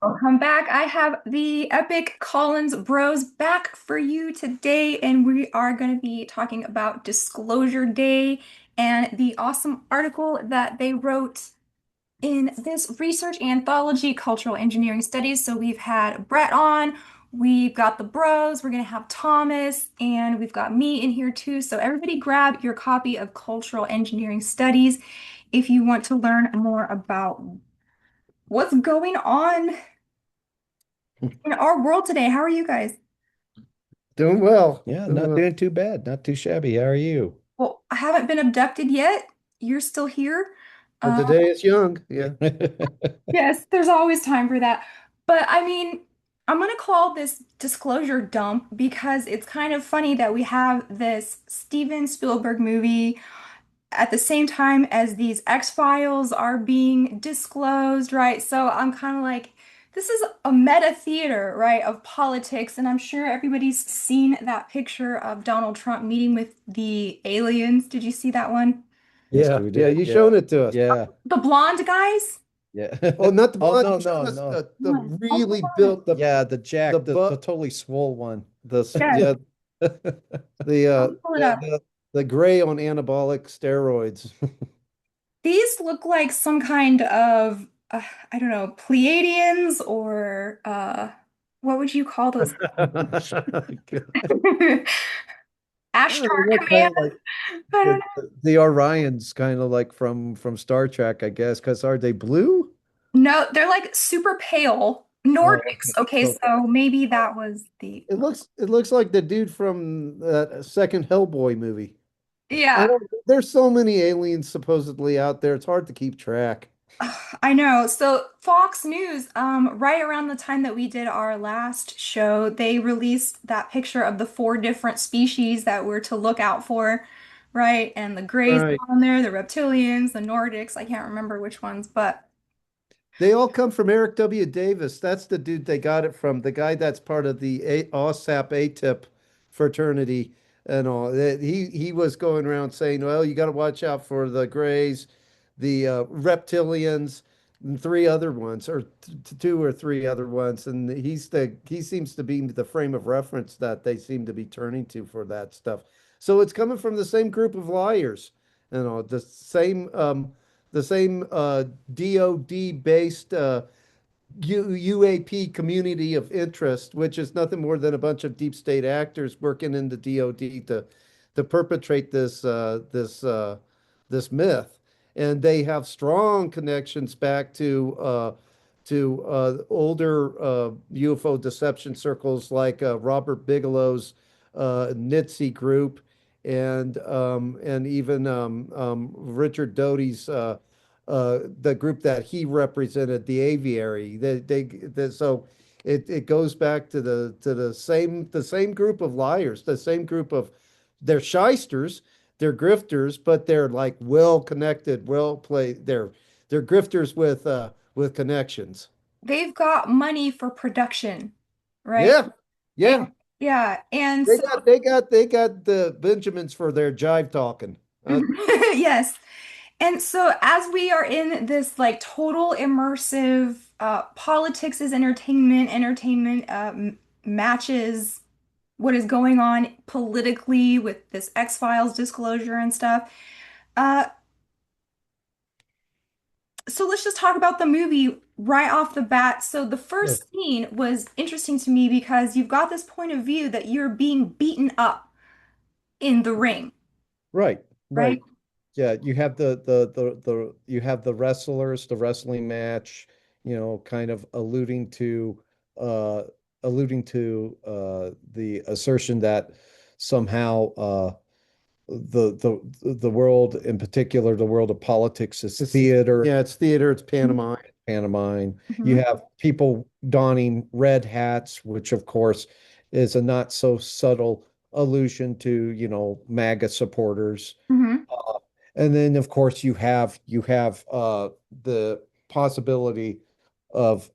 Welcome back. I have the Epic Collins Bros back for you today, and we are going to be talking about Disclosure Day and the awesome article that they wrote in this research anthology, Cultural Engineering Studies. So we've had Brett on, we've got the bros, we're going to have Thomas, and we've got me in here too. So everybody grab your copy of Cultural Engineering Studies if you want to learn more about what's going on in our world today. How are you guys? Doing well. Yeah, Doing not well. doing too bad, not too shabby. How are you? Well, I haven't been abducted yet. You're still here. But Uh, the day is young. Yeah. yes, there's always time for that. But I mean, I'm gonna call this disclosure dump because it's kind of funny that we have this Steven Spielberg movie at the same time as these X-Files are being disclosed, right? So I'm kind of like, this is a meta theater, right, of politics, and I'm sure everybody's seen that picture of Donald Trump meeting with the aliens. Did you see that one? Yes, Yeah. we Yeah. did. You Yeah. showing it to us. Yeah. The blonde guys? Yeah. Oh, not the Oh blood. no, You showing no, us no. the One. Oh really my God. built Yeah, the the Jack, the butt totally swole one. Yes. yeah the Let me pull it up. the gray on anabolic steroids. These look like some kind of, I don't know, Pleiadians or what would you call those? They Astro look kind Command? of like I don't the, know. the Orions, kind of like from Star Trek, I guess. Because are they blue? No, they're like super pale Oh, Nordics. Okay, okay. so maybe that was the. It looks like the dude from that second Hellboy movie. I Yeah, don't. There's so many aliens supposedly out there. It's hard to keep track. I know. So Fox News, right around the time that we did our last show, they released that picture of the four different species that we're to look out for, right? And the Greys Right. on there, the reptilians, the Nordics. I can't remember which ones, but They all come from Eric W. Davis. That's the dude they got it from. The guy that's part of the OSAP ATIP fraternity and all. He was going around saying, "Well, you got to watch out for the Greys, the reptilians, and three other ones, or two or three other ones." And he seems to be the frame of reference that they seem to be turning to for that stuff. So it's coming from the same group of liars, the same DoD based UAP community of interest, which is nothing more than a bunch of deep state actors working in the DoD to perpetrate this myth, and they have strong connections back to older UFO deception circles like Robert Bigelow's NITSE group and even Richard Doty's the group that he represented, the aviary. So it goes back to the same group of liars, the same group of they're shysters, they're grifters, but they're like well connected, well played. They're grifters with connections. they've got money for production, right? Yeah, And yeah. yeah, and They so got they got they got the Benjamins for their jive talking. yes. And so as we are in this like total immersive politics is entertainment, entertainment matches what is going on politically with this X-Files disclosure and stuff. Uh, so let's just talk about the movie right off the bat. So the Yeah. first scene was interesting to me because you've got this point of view that you're being beaten up in the ring, Right, right? right. Yeah, you have the you have the wrestlers, the wrestling match, kind of uh the assertion that somehow the world, in particular the world of politics, is theater, Yeah, it's theater, it's pantomime. pantomime. You Mhm. have people donning red hats, which of course is a not so subtle allusion to, MAGA supporters. Mhm. Uh, and then of course you have the possibility of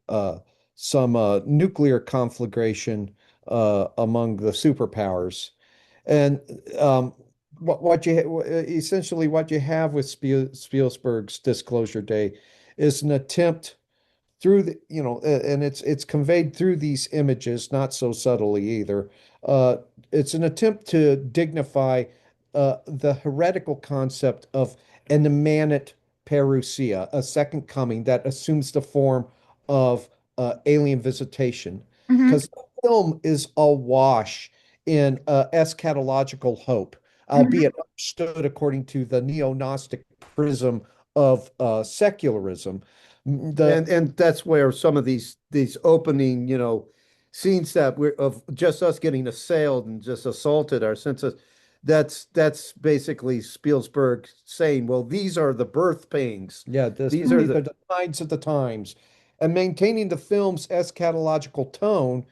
some nuclear conflagration among the superpowers. And what essentially what you have with Spielberg's Disclosure Day is an attempt through the, and it's conveyed through these images, not so subtly either. Uh, it's an attempt to dignify the heretical concept of an immanent parousia, a second coming that assumes the form of alien visitation. Hmm. Because the film is awash in eschatological hope, Hmm. albeit understood according to the neo-Gnostic prism of secularism. The And that's where some of these opening, scenes that we're of just us getting assailed and just assaulted our senses. That's basically Spielberg saying, well, these are the birth pains. Yeah, These are these are the the signs of the times. And maintaining the film's eschatological tone,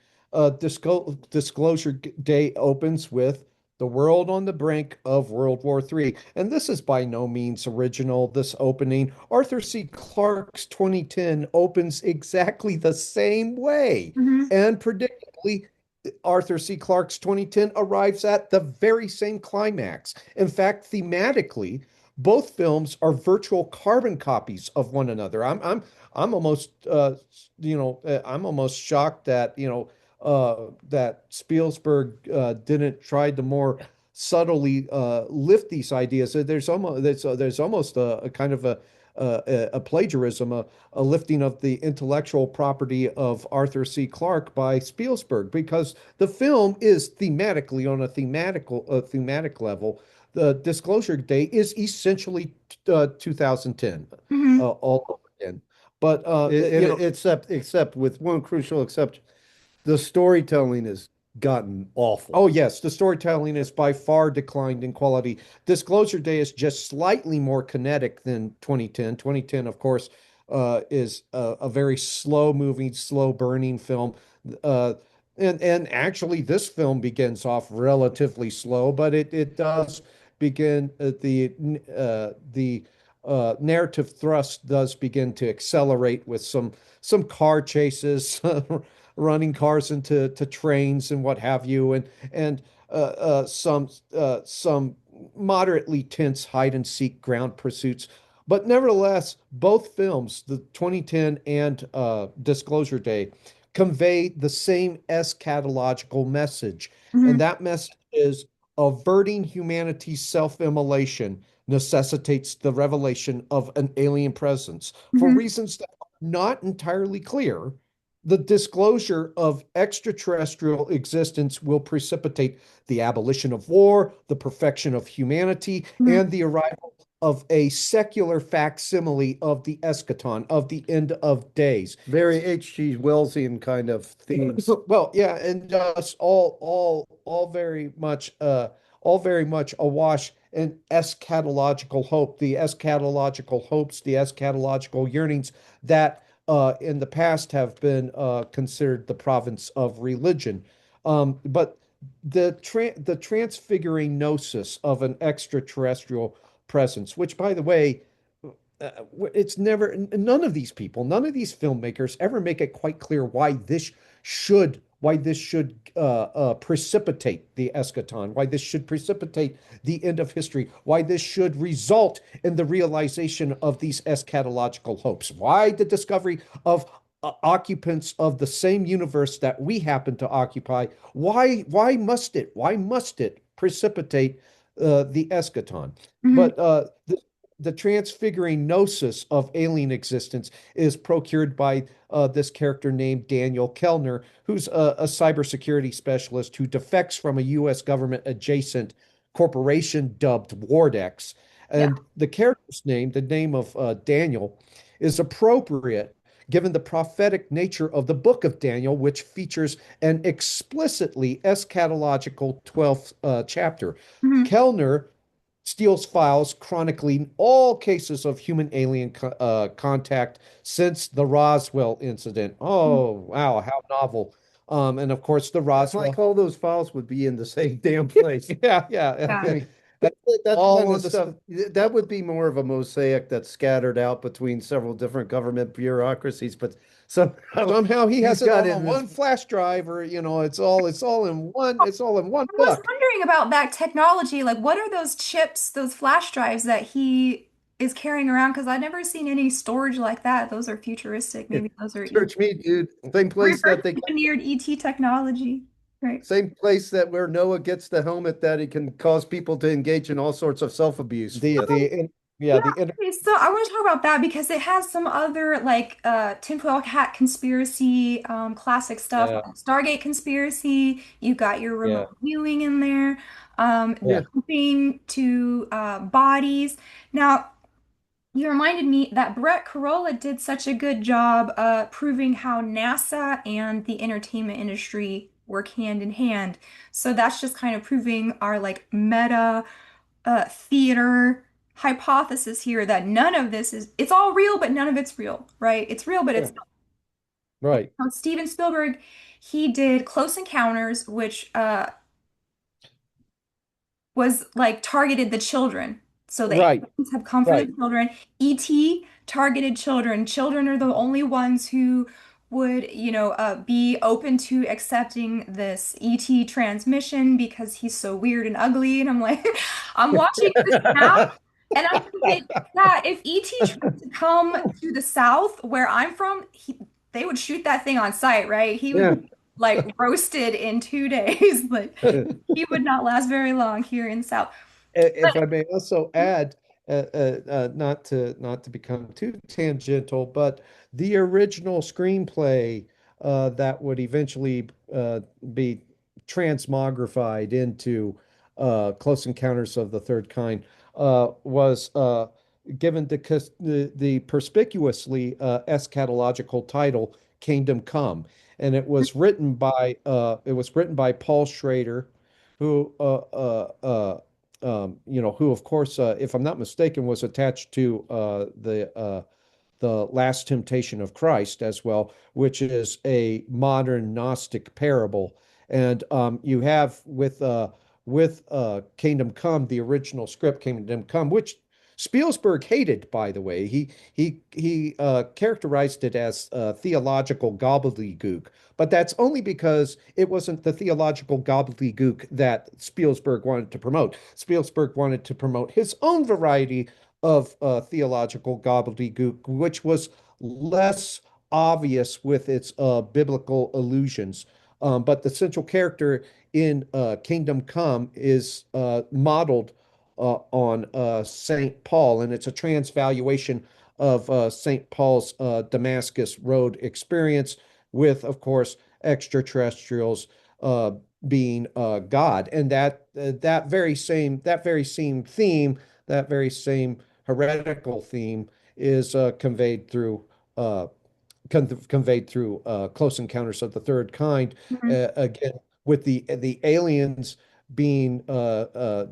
Disclosure Day opens with the world on the brink of World War III. And this is by no means original, this opening. Arthur C. Clarke's 2010 opens exactly the same way. Hmm. And predictably, Arthur C. Clarke's 2010 arrives at the very same climax. In fact, thematically, both films are virtual carbon copies of one another. I'm almost I'm almost shocked that that Spielberg didn't try to more subtly lift these ideas. There's almost a kind of a plagiarism, a lifting of the intellectual property of Arthur C. Clarke by Spielberg, because the film is thematically on a thematic level. The Disclosure Day is essentially 2010 Hmm. all over again. But except with one crucial exception, the storytelling has gotten awful. oh yes, the storytelling is by far declined in quality. Disclosure Day is just slightly more kinetic than 2010. 2010, of course, is a very slow moving, slow burning film. Uh, and actually, this film begins off relatively slow, but it does begin the narrative thrust does begin to accelerate with some car chases, running cars into trains and what have you, and some moderately tense hide and seek ground pursuits. But nevertheless, both films, the 2010 and Disclosure Day, convey the same eschatological message, Hmm. and that message is averting humanity's self-immolation necessitates the revelation of an alien presence for Hmm. reasons that are not entirely clear. The disclosure of extraterrestrial existence will precipitate the abolition of war, the perfection of humanity, Hmm. and the arrival of a secular facsimile of the eschaton, of the end of days. Very H.G. Wellsian kind of themes. Well, yeah, and just all very much awash in eschatological hope, the eschatological hopes, the eschatological yearnings that in the past have been considered the province of religion. But the transfiguring gnosis of an extraterrestrial presence, which, by the way, uh, it's never, none of these people, none of these filmmakers ever make it quite clear why this should precipitate the eschaton, why this should precipitate the end of history, why this should result in the realization of these eschatological hopes, why the discovery of occupants of the same universe that we happen to occupy, why must it precipitate the eschaton? Hmm. But the transfiguring gnosis of alien existence is procured by this character named Daniel Kellner, who's a cybersecurity specialist who defects from a U.S. government adjacent corporation dubbed Wardex. Yeah. And the character's name, the name of Daniel, is appropriate given the prophetic nature of the book of Daniel, which features an explicitly eschatological 12th chapter. Hmm. Kellner steals files chronicling all cases of human alien contact since the Roswell incident. Oh, wow, how novel. And of course, the Like Roswell. all those files would be in the same damn place. Yeah, yeah. I Yeah. mean, That, that all kind of on stuff, the that would be more of a mosaic that's scattered out between several different government bureaucracies, but somehow somehow he he's has it got all it on in this. one flash drive, or it's all in one I was book. wondering about that technology. Like, what are those chips, those flash drives that he? is carrying around because I've never seen any storage like that. Those are futuristic. Maybe those are Search me, dude. Same place that reverse they engineered ET technology. Right. Same place that where Noah gets the helmet that it can cause people to engage in all sorts of self-abuse. Yeah, Yeah, the okay, so I want to talk about that because it has some other like tinfoil hat conspiracy classic stuff yeah, like Stargate conspiracy. You got your yeah, remote viewing in there, yeah, jumping to bodies. Now, you reminded me that Brett Carolla did such a good job proving how NASA and the entertainment industry work hand in hand. So that's just kind of proving our like meta theater hypothesis here that none of this is, it's all real, but none of it's real, right? It's real, but yeah, it's not. right, Now, Steven Spielberg, he did Close Encounters, which was like targeted the children. So the right, aliens have come for the right. children. E.T. targeted children. Children are the only ones who would, be open to accepting this ET transmission because he's so weird and ugly. And I'm like, I'm watching this now, and I'm thinking that if ET tried to come to the South where I'm from, they would shoot that thing on sight, right? He would Yeah. be like roasted in 2 days. Like he would not last very long here in the South. If But I may also add, not to become too tangential, but the original screenplay that would eventually be transmogrified into Close Encounters of the Third Kind was given the perspicuously eschatological title Kingdom Come, and it was written by Paul Schrader, who who, of course, if I'm not mistaken, was attached to the Last Temptation of Christ as well, which is a modern Gnostic parable. And you have with Kingdom Come, the original script Kingdom Come, which Spielberg hated, by the way. He characterized it as theological gobbledygook, but that's only because it wasn't the theological gobbledygook that Spielberg wanted to promote. Spielberg wanted to promote his own variety of theological gobbledygook, which was less obvious with its biblical allusions. But the central character in Kingdom Come is modeled on St. Paul, and it's a transvaluation of St. Paul's Damascus Road experience with, of course, extraterrestrials uh, being God, and that very same heretical theme is uh, conveyed through Close Encounters of the Third Kind. Again, with the aliens being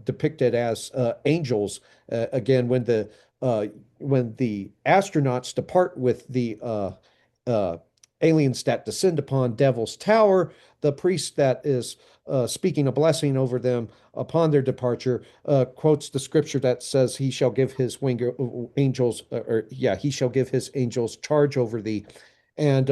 depicted as angels. Again, uh, when the astronauts depart with the uh, aliens that descend upon Devil's Tower, the priest that is speaking a blessing over them upon their departure quotes the scripture that says, "He shall give his angels, or yeah, he shall give his angels charge over thee," and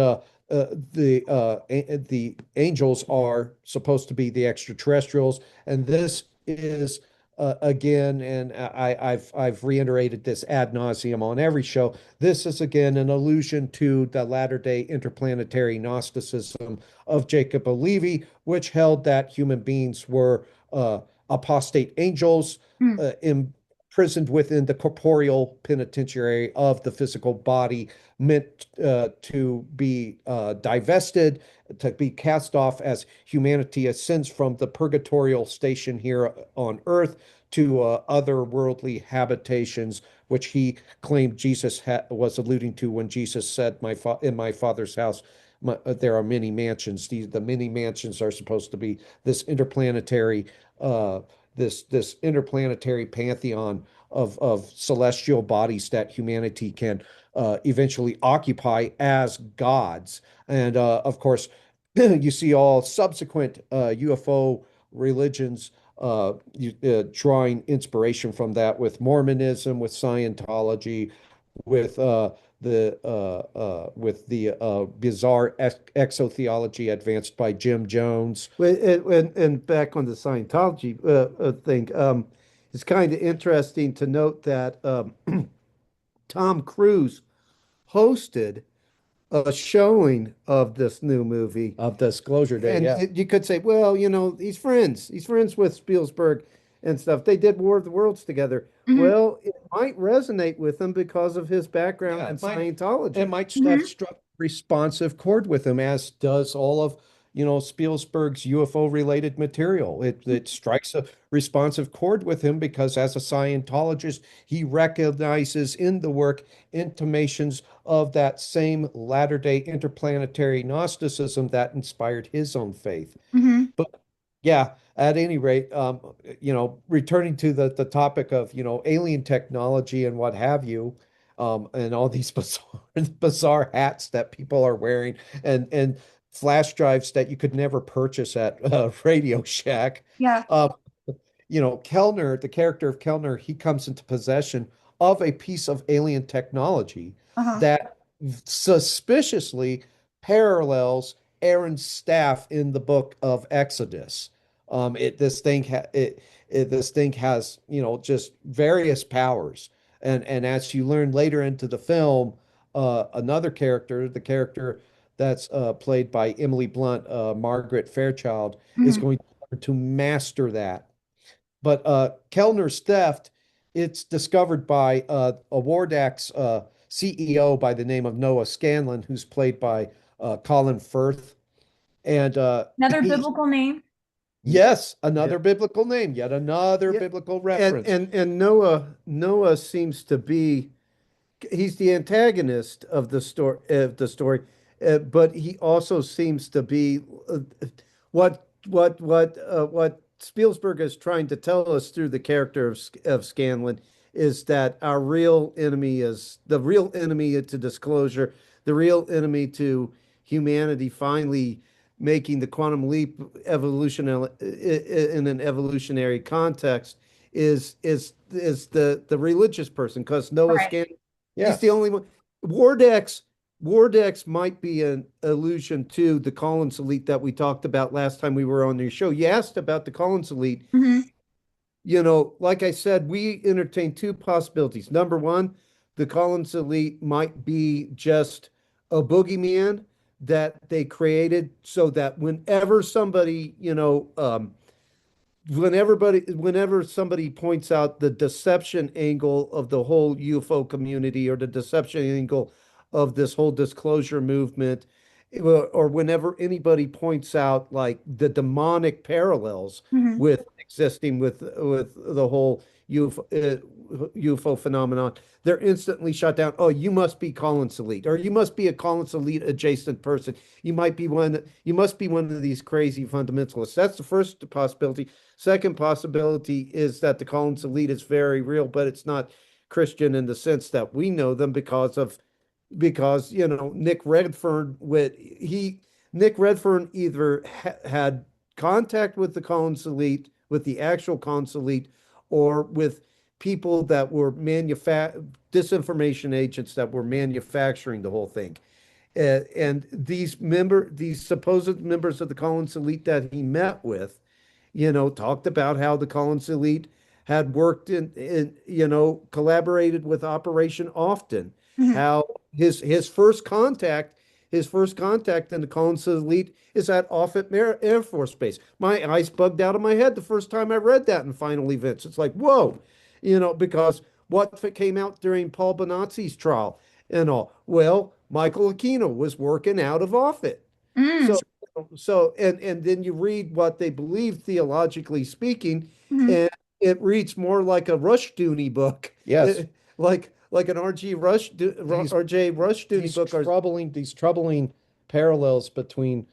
the angels are supposed to be the extraterrestrials, and this is again, and I've reiterated this ad nauseum on every show. This is again an allusion to the latter-day interplanetary Gnosticism of Jacob O'Leary, which held that human beings were apostate angels Mhm. imprisoned within the corporeal penitentiary of the physical body, meant to be divested, to be cast off as humanity ascends from the purgatorial station here on earth to otherworldly habitations, which he claimed Jesus was alluding to when Jesus said, In my Father's house, there are many mansions. The many mansions are supposed to be this interplanetary, uh, this interplanetary pantheon of celestial bodies that humanity can eventually occupy as gods. And of course, you see all subsequent UFO religions drawing inspiration from that, with Mormonism, with Scientology, with the bizarre exotheology advanced by Jim Jones. And back on the Scientology thing, it's kind of interesting to note that Tom Cruise hosted a showing of this new movie. Of Disclosure Day, And yeah. you could say, well, he's friends. He's friends with Spielberg and stuff. They did War of the Worlds together. Hmm. Well, it might resonate with him because of his background Yeah, in it Scientology. might have Hmm. struck a responsive chord with him, as does all of, Spielberg's UFO related material. It strikes a responsive chord with him because as a Scientologist, he recognizes in the work intimations of that same Latter-day interplanetary Gnosticism that inspired his own faith. Hmm. But yeah, at any rate, returning to the topic of, alien technology and what have you, and all these bizarre hats that people are wearing, and flash drives that you could never purchase at Radio Shack. Yeah. Um, Kellner, the character of Kellner, he comes into possession of a piece of alien technology Uh-huh. that suspiciously parallels Aaron's staff in the book of Exodus. This thing has, just various powers. And as you learn later into the film, another character, the character that's played by Emily Blunt, Margaret Fairchild, is Hmm. going to master that. But Kellner's theft, it's discovered by a Wardax CEO by the name of Noah Scanlon, who's played by Colin Firth. And Another biblical name. yes, Yeah. another biblical name, yet another Yeah. biblical And reference. and and Noah seems to be he's the antagonist of the story, but he also seems to be what Spielberg is trying to tell us through the character of Scanlon is that the real enemy to disclosure, the real enemy to humanity finally making the quantum leap evolution in an evolutionary context is the religious person because Noah Right. Scanlon. He's Yeah. the only one. Wardex, Wardex might be an allusion to the Collins Elite that we talked about last time we were on your show. You asked about the Collins Elite. Hmm. Like I said, we entertain two possibilities. Number one, the Collins Elite might be just a boogeyman that they created so that whenever somebody points out the deception angle of the whole UFO community or the deception angle of this whole disclosure movement, or whenever anybody points out like the demonic parallels Hmm. with existing with the whole UFO phenomenon, they're instantly shut down. Oh, you must be Collins Elite, or you must be a Collins Elite adjacent person. You must be one of these crazy fundamentalists. That's the first possibility. Second possibility is that the Collins elite is very real, but it's not Christian in the sense that we know them because Nick Redfern either had contact with the Collins elite, with the actual Collins elite, or with people that were disinformation agents that were manufacturing the whole thing. And these supposed members of the Collins elite that he met with, talked about how the Collins elite had worked collaborated with Operation Often, Hmm. how his first contact in the Collins elite is at Offutt Air Force Base. My eyes bugged out of my head the first time I read that in Final Events. It's like, whoa, because what came out during Paul Bonazzi's trial and all? Well, Michael Aquino was working out of Offutt. Mm. So then you read what they believe theologically speaking, Hmm. and it reads more like a Rushdoony book, Yes. like an These R.J. Rushdoony these book. Or troubling parallels between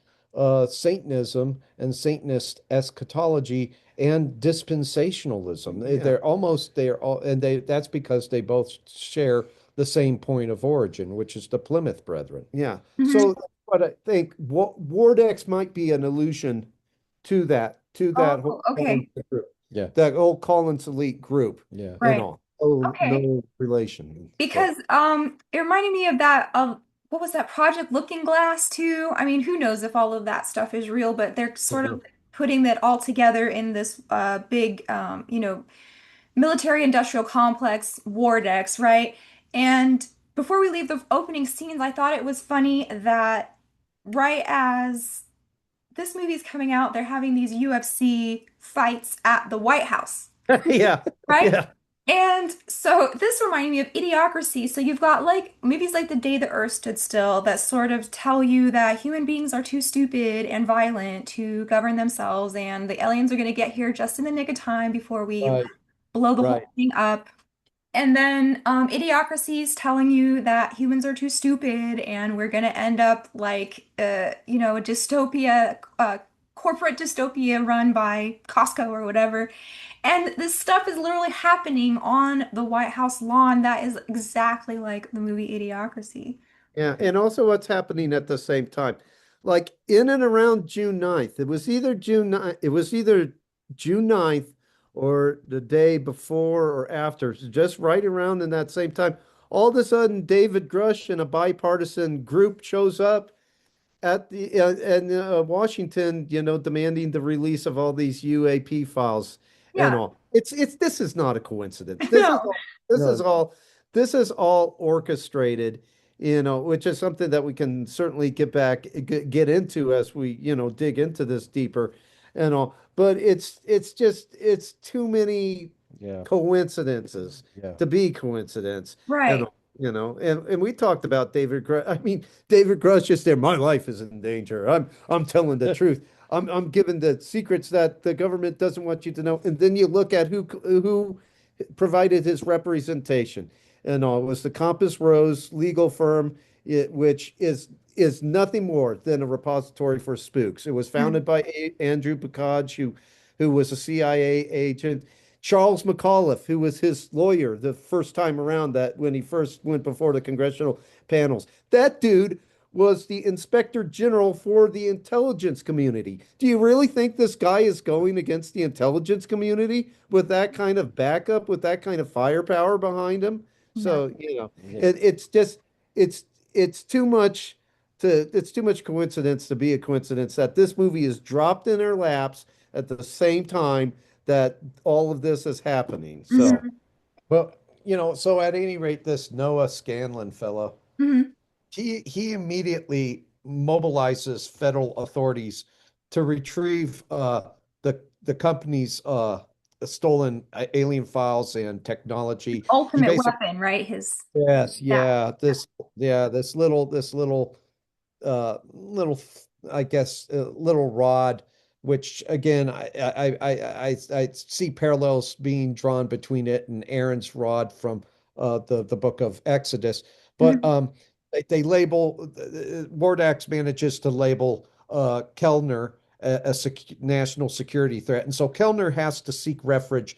Satanism and Satanist eschatology and dispensationalism. yeah, They're all, and that's because they both share the same point of origin, which is the Plymouth Brethren. yeah. Hmm. So what I think Wardex might be an allusion to that Oh, whole okay. group, Yeah, that whole Collins elite group, yeah. and Right. all. Oh, Okay. no relation. So Because it reminded me of that of what was that Project Looking Glass too? I mean, who knows if all of that stuff is real, but they're sort of Mhm. putting that all together in this big military industrial complex war decks, right? And before we leave the opening scenes, I thought it was funny that right as this movie's coming out, they're having these UFC fights at the White House, Yeah, right? yeah, And so this reminded me of Idiocracy. So you've got like movies like The Day the Earth Stood Still that sort of tell you that human beings are too stupid and violent to govern themselves, and the aliens are going to get here just in the nick of time before we Right, blow the right. whole thing up. And then Idiocracy is telling you that humans are too stupid and we're going to end up like, a dystopia, corporate dystopia run by Costco or whatever. And this stuff is literally happening on the White House lawn. That is exactly like the movie Idiocracy. yeah. And also what's happening at the same time. Like in and around June 9th, it was either June 9th or the day before or after, so just right around in that same time. All of a sudden, David Grush and a bipartisan group shows up at the and Washington, demanding the release of all these UAP files and Yeah. all. It's this is not a coincidence. No. This is No, all this is all orchestrated, which is something that we can certainly get into as we, dig into this deeper and all. But it's too many yeah, coincidences yeah. to be coincidence and Right. all. And we talked about David Grush. I mean, David Grush just there. My life is in danger. I'm telling the truth. I'm giving the secrets that the government doesn't want you to know. And then you look at who provided his representation. And all it was the Compass Rose legal firm, which is nothing more than a repository for spooks. It was Mm. founded by Andrew Bacaj, who was a CIA agent. Charles McAuliffe, who was his lawyer the first time around that when he first went before the congressional panels. That dude was the inspector general for the intelligence community. Do you really think this guy is going against the intelligence community with that kind of backup, with that kind of firepower behind him? No. So, Yeah. it's just it's it's too much it's too much coincidence to be a coincidence that this movie is dropped in our laps at the same time that all of this is happening. So, Hmm. Well, so at any rate, this Noah Scanlon fellow, Hmm. he immediately mobilizes federal authorities to retrieve the company's stolen alien files and technology. He Ultimate basically weapon, right? His, Yes, yeah. little, I guess, little rod, which again, I see parallels being drawn between it and Aaron's rod from the book of Exodus. But Mhm. they label Mordax manages to label Kellner a national security threat, and so Kellner has to seek refuge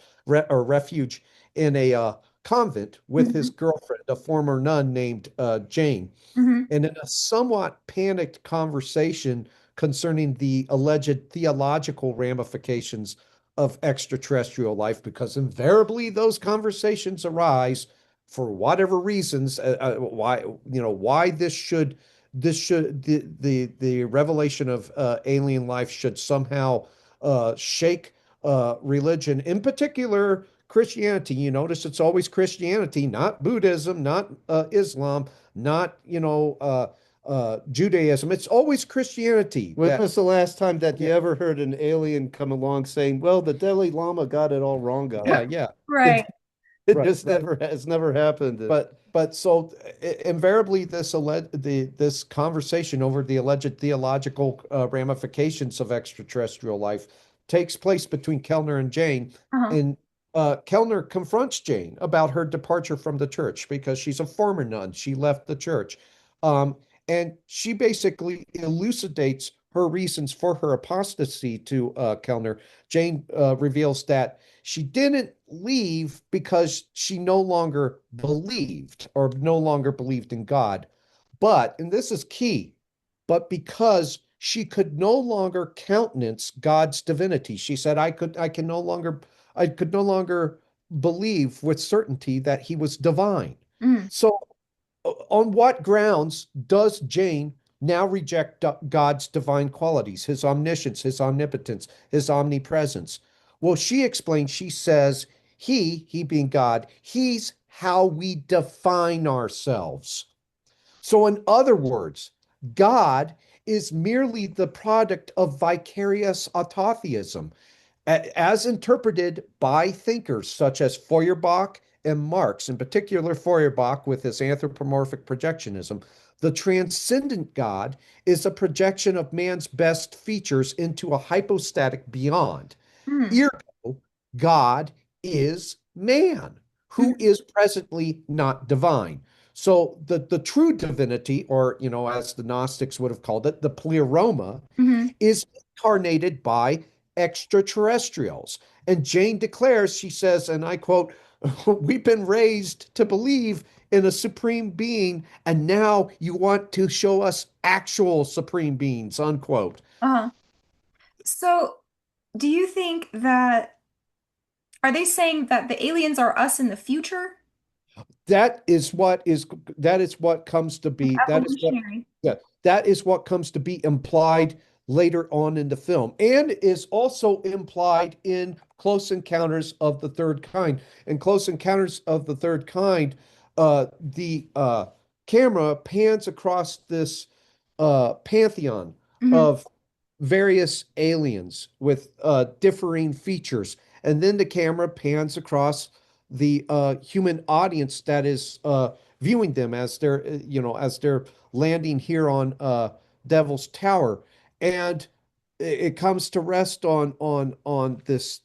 in a convent with his Mhm. girlfriend, a former nun named Jane. Mhm. And in a somewhat panicked conversation concerning the alleged theological ramifications of extraterrestrial life, because invariably those conversations arise for whatever reasons, why the revelation of alien life should somehow shake religion, in particular Christianity. You notice it's always Christianity, not Buddhism, not Islam, not Judaism. It's always Christianity when that was the last time that yeah, you ever heard an alien come along saying, "Well, the Dalai Lama got it all wrong, yeah, guys"? yeah. Right. It, It right, just right. never has never happened. But so invariably this conversation over the alleged theological ramifications of extraterrestrial life takes place between Kellner and Jane, Uh-huh. and Kellner confronts Jane about her departure from the church because she's a former nun. She left the church, um, and she basically elucidates her reasons for her apostasy to Kellner. Jane reveals that she didn't leave because she no longer believed or no longer believed in God. But, and this is key, but because she could no longer countenance God's divinity. She said, I could no longer believe with certainty that he was divine. Mm. So on what grounds does Jane now reject God's divine qualities, his omniscience, his omnipotence, his omnipresence? Well, she explains, she says, he being God, he's how we define ourselves. So, in other words, God is merely the product of vicarious autotheism, as interpreted by thinkers such as Feuerbach and Marx, in particular Feuerbach with his anthropomorphic projectionism. The transcendent God is a projection of man's best features into a hypostatic beyond. Mm, Ergo, God is man, who mhm, is presently not divine. So the true divinity, or as the Gnostics would have called it, the pleroma, mhm. is incarnated by extraterrestrials. And Jane declares, she says, and I quote, "We've been raised to believe in a supreme being, and now you want to show us actual supreme beings," unquote. Uh-huh. So, do you think that are they saying that the aliens are us in the future? that is what is that is what comes to Like be that is what evolutionary. yeah, that is what comes to be implied later on in the film, and is also implied in Close Encounters of the Third Kind. In Close Encounters of the Third Kind, the camera pans across this pantheon Hmm. of various aliens with differing features, and then the camera pans across the human audience that is viewing them as they're landing here on Devil's Tower, and it comes to rest on this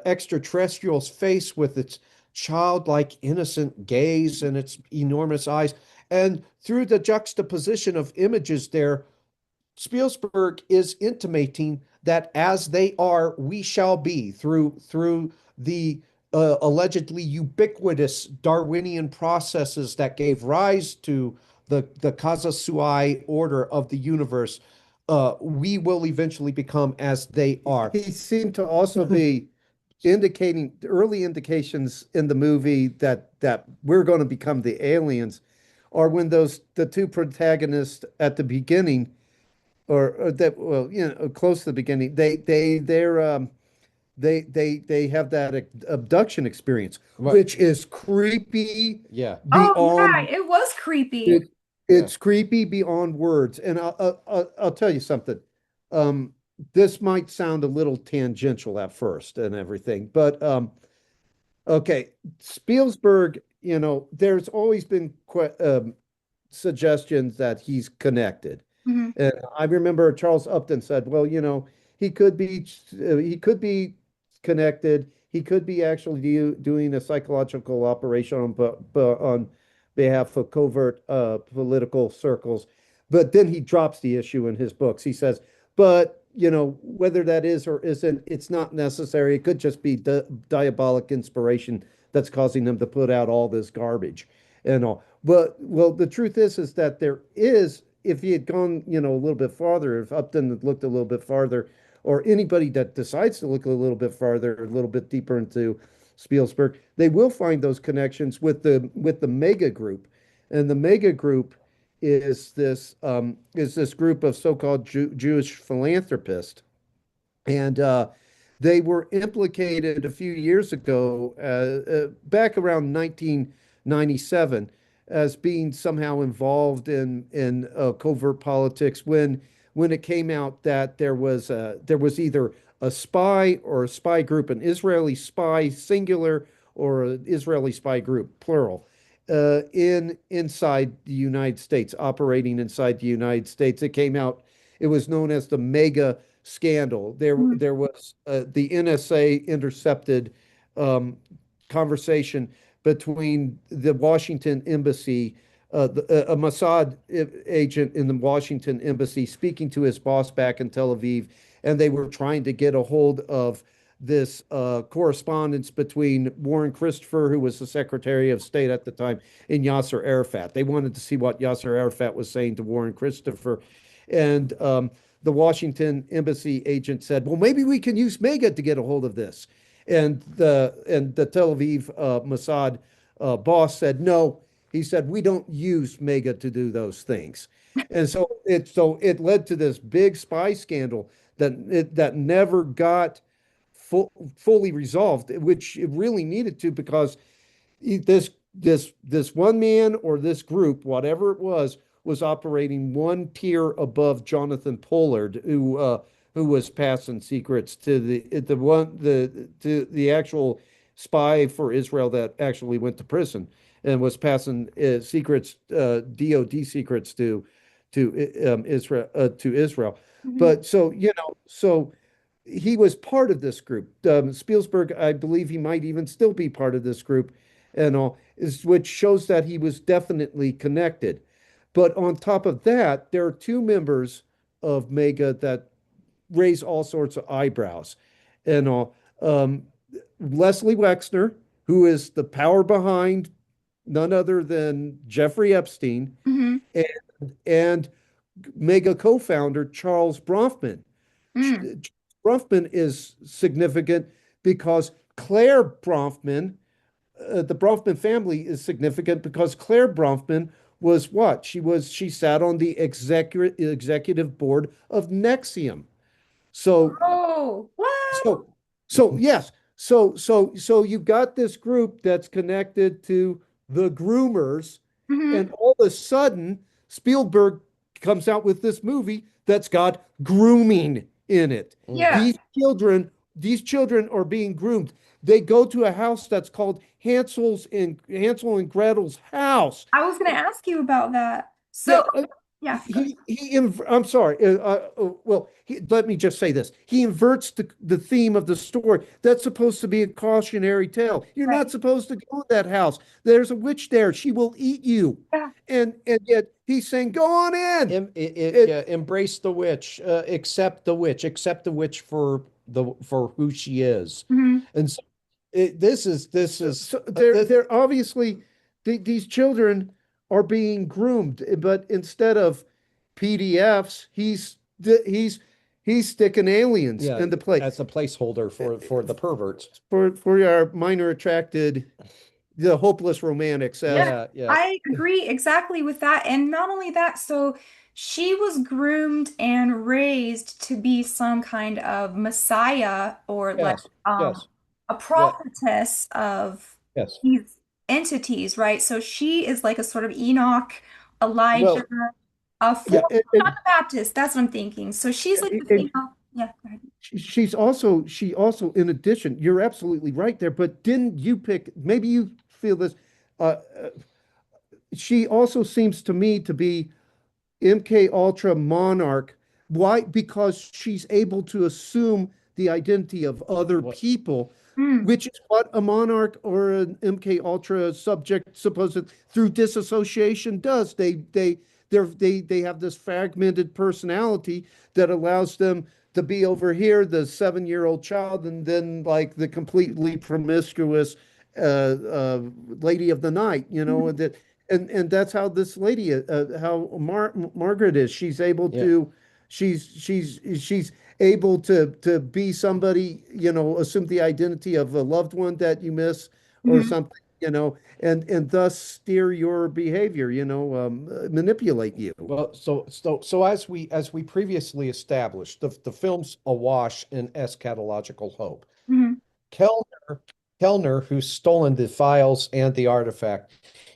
extraterrestrial's face with its childlike, innocent gaze and its enormous eyes, and through the juxtaposition of images there, Spielberg is intimating that as they are, we shall be through the allegedly ubiquitous Darwinian processes that gave rise to the Kazasui order of the universe. We will eventually become as they are. He seemed to also be indicating early indications in the movie that we're going to become the aliens, or when the two protagonists at the beginning, or that well, close to the beginning, they have that abduction experience, Right. which is creepy Yeah. Oh, yeah, beyond it was creepy. it, Yeah. it's creepy beyond words. And I'll tell you something. Um, this might sound a little tangential at first and everything, but okay, Spielberg, there's always been suggestions that he's connected. Hmm. And I remember Charles Upton said, well, he could be connected. He could be actually doing a psychological operation on behalf of covert political circles. But then he drops the issue in his books. He says, but whether that is or isn't, it's not necessary. It could just be diabolic inspiration that's causing them to put out all this garbage and all. But well, the truth is that there is, if he had gone, a little bit farther, if Upton had looked a little bit farther, or anybody that decides to look a little bit farther, a little bit deeper into Spielberg, they will find those connections with the mega group, and the mega group is this group of so-called Jewish philanthropists, and they were implicated a few years ago, back around 1997, as being somehow involved in covert politics when it came out that there was either a spy or a spy group, an Israeli spy singular or an Israeli spy group plural, in inside the United States, operating inside the United States. It came out. It was known as the mega scandal. There was the NSA intercepted um, conversation between the Washington embassy, a Mossad agent in the Washington embassy, speaking to his boss back in Tel Aviv, and they were trying to get a hold of this correspondence between Warren Christopher, who was the Secretary of State at the time, and Yasser Arafat. They wanted to see what Yasser Arafat was saying to Warren Christopher, and the Washington embassy agent said, "Well, maybe we can use Mega to get a hold of this." And the Tel Aviv Mossad boss said, "No." He said, "We don't use Mega to do those things." And so it led to this big spy scandal that never got fully resolved, which it really needed to, because this one man or this group, whatever it was operating one tier above Jonathan Pollard, who was passing secrets to the actual spy for Israel that actually went to prison and was passing secrets, DOD secrets to Israel. Mhm. But so so he was part of this group. Spielberg, I believe he might even still be part of this group, and all which shows that he was definitely connected. But on top of that, there are two members of Mega that raise all sorts of eyebrows, and all. Leslie Wexner, who is the power behind none other than Jeffrey Epstein, Mhm. and Mega co-founder Charles Bronfman. Mm. Bronfman is significant because Claire Bronfman, the Bronfman family is significant because Claire Bronfman was what? She sat on the executive board of Nexium. So Oh, what? so yes. So you've got this group that's connected to the groomers, Mhm. and all of a sudden Spielberg comes out with this movie that's got grooming in it. Yeah, Mhm. These children are being groomed. They go to a house that's called Hansel and Gretel's house. I was going to ask you about that. Yeah, So, yeah, go ahead. I'm sorry. Well, let me just say this. He inverts the theme of the story. That's supposed to be a cautionary tale. You're Right. not supposed to go to that house. There's a witch there. She will eat you. Yeah. And yet he's saying, go on in. Yeah, It, embrace the witch, accept the witch for who she is. Mhm. And so this is so they're obviously these children are being groomed, but instead of PDFs, he's sticking aliens yeah, into place. as a placeholder for the perverts. For our minor attracted, the hopeless romantics, Yeah, as Yeah, yeah. I agree exactly with that. And not only that, so she was groomed and raised to be some kind of messiah or like Yes, um yes, a yeah, prophetess of yes. these entities, right? So she is like a sort of Enoch, Elijah, Well, a yeah, form John the Baptist. That's what I'm thinking. So she's like the and female. Yeah, go ahead. she also, in addition, you're absolutely right there. But didn't you pick? Maybe you feel this. Uh, she also seems to me to be MK Ultra Monarch. Why? Because she's able to assume the identity of other what? people, Mm, which is what a monarch or an MK Ultra subject supposed through disassociation does. They have this fragmented personality that allows them to be over here, the 7-year-old child, and then like the completely promiscuous lady of the night, mhm, that and that's how this lady, how Margaret is. She's able Yeah. to, she's able to be somebody, assume the identity of a loved one that you miss or mhm, something, and thus steer your behavior, manipulate you. Well, so as we previously established, the film's awash in eschatological hope. mhm, Kellner, Kellner, who's stolen the files and the artifact,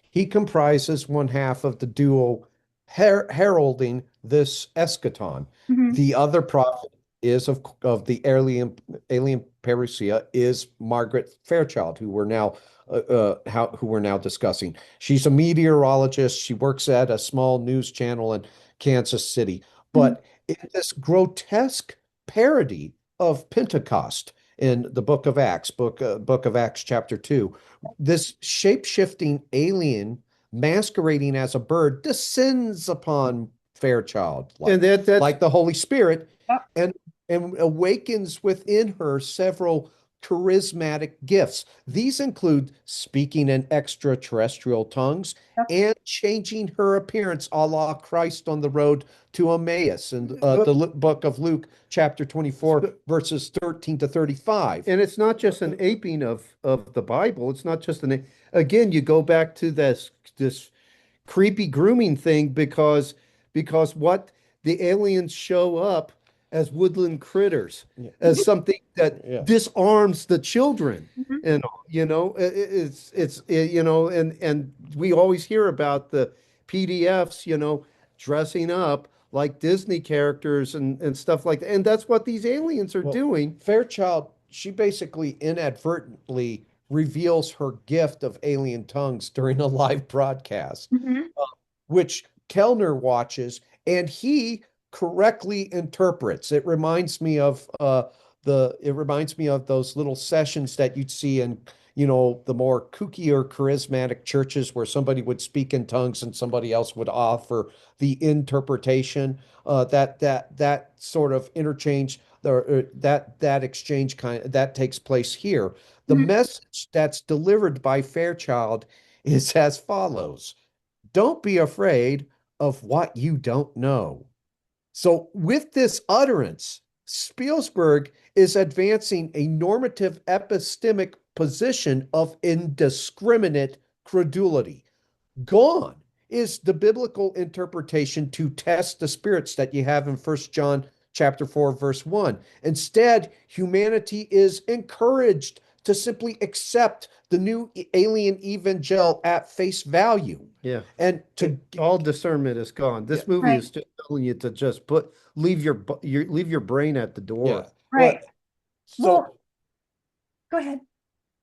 he comprises one half of the duo heralding this eschaton. mhm, The other prophet is of the alien parousia is Margaret Fairchild, who we're now discussing. She's a meteorologist. She works at a small news channel in Kansas City. mhm. But in this grotesque parody of Pentecost in the book of Acts, chapter 2, this shape-shifting alien masquerading as a bird descends upon Fairchild And that's like the Holy Spirit Yep, and and awakens within her several charismatic gifts. These include speaking in extraterrestrial tongues yep. and changing her appearance a la Christ on the road to Emmaus in but, book of Luke, chapter 24, verses 13 to 35. and it's not just an aping of the Bible. It's not just again, you go back to this creepy grooming thing because what the aliens show up as woodland critters, Yeah. as something that Yeah. disarms the children. Mhm. And and we always hear about the PDFs, dressing up like Disney characters and stuff like that. And that's what these aliens are Well, doing. Fairchild, she basically inadvertently reveals her gift of alien tongues during a live broadcast, Mhm. which Kellner watches and he correctly interprets. It reminds me of those little sessions that you'd see in, the more kooky or charismatic churches where somebody would speak in tongues and somebody else would offer the interpretation. That sort of interchange that exchange that takes place here. The Mhm. message that's delivered by Fairchild is as follows. Don't be afraid of what you don't know. So, with this utterance, Spielberg is advancing a normative epistemic position of indiscriminate credulity. Gone is the biblical interpretation to test the spirits that you have in 1 John chapter 4 verse 1. Instead, humanity is encouraged to simply accept the new alien evangel at face value. Yeah. And to All discernment is gone. yeah, This movie Right. is just telling you to just leave your brain at the yeah. door. Right. But Well, so go ahead.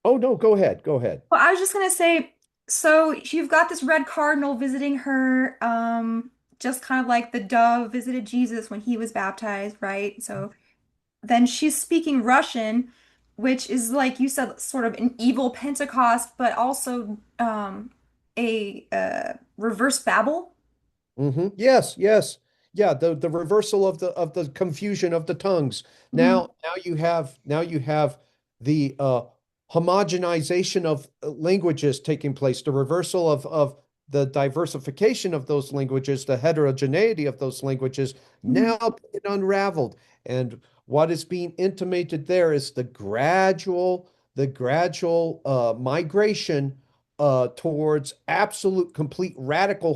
oh no, go ahead. Go ahead. Well, I was just gonna say, so you've got this red cardinal visiting her, just kind of like the dove visited Jesus when he was baptized, right? So then she's speaking Russian, which is like you said, sort of an evil Pentecost, but also a reverse Babel. Yes, yes. Yeah, the reversal of the confusion of the tongues. Mhm. Now you have the homogenization of languages taking place, the reversal of the diversification of those languages, the heterogeneity of those languages Mhm. now being unraveled. And what is being intimated there is the gradual migration towards absolute, complete, radical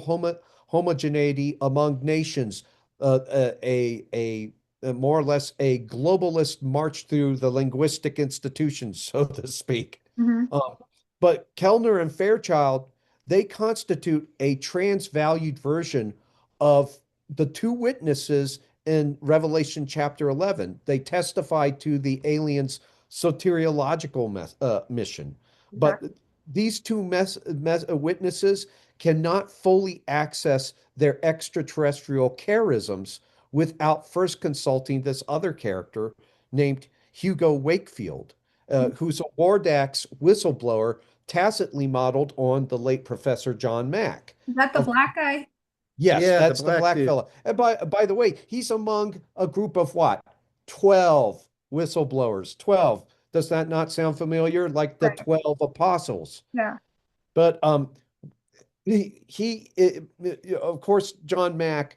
homogeneity among nations, a more or less a globalist march through the linguistic institutions, so to speak. Mhm. Um, but Kellner and Fairchild, they constitute a transvalued version of the two witnesses in Revelation chapter 11. They testify to the aliens' soteriological mission. But Exactly. these two witnesses cannot fully access their extraterrestrial charisms without first consulting this other character named Hugo Wakefield, who's a Wardax whistleblower tacitly modeled on the late Professor John Mack. Is that the Of black guy? Yes, Yeah, the that's the black black dude. fella. And by the way, he's among a group of what? 12 whistleblowers. 12. Does that not sound familiar? Like the Right. 12 apostles. Yeah. But of course, John Mack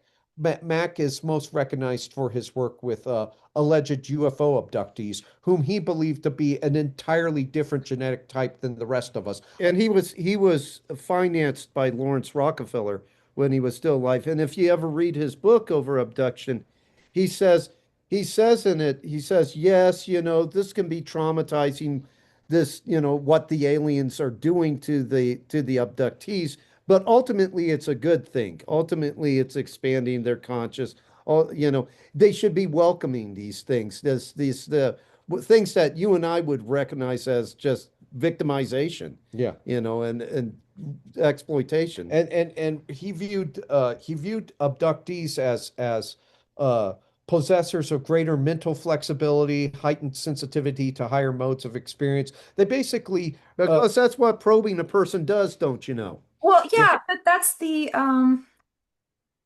is most recognized for his work with alleged UFO abductees, whom he believed to be an entirely different genetic type than the rest of us. And he was financed by Lawrence Rockefeller when he was still alive. And if you ever read his book over abduction, he says he says in it, he says, yes, this can be traumatizing, this, what the aliens are doing to the abductees, but ultimately it's a good thing. Ultimately, it's expanding their conscious. All, they should be welcoming these things, these the things that you and I would recognize as just victimization, Yeah. and exploitation. And he viewed abductees as uh, possessors of greater mental flexibility, heightened sensitivity to higher modes of experience. They basically Because that's what probing a person does, don't you know? Well, yeah, yeah, but that's the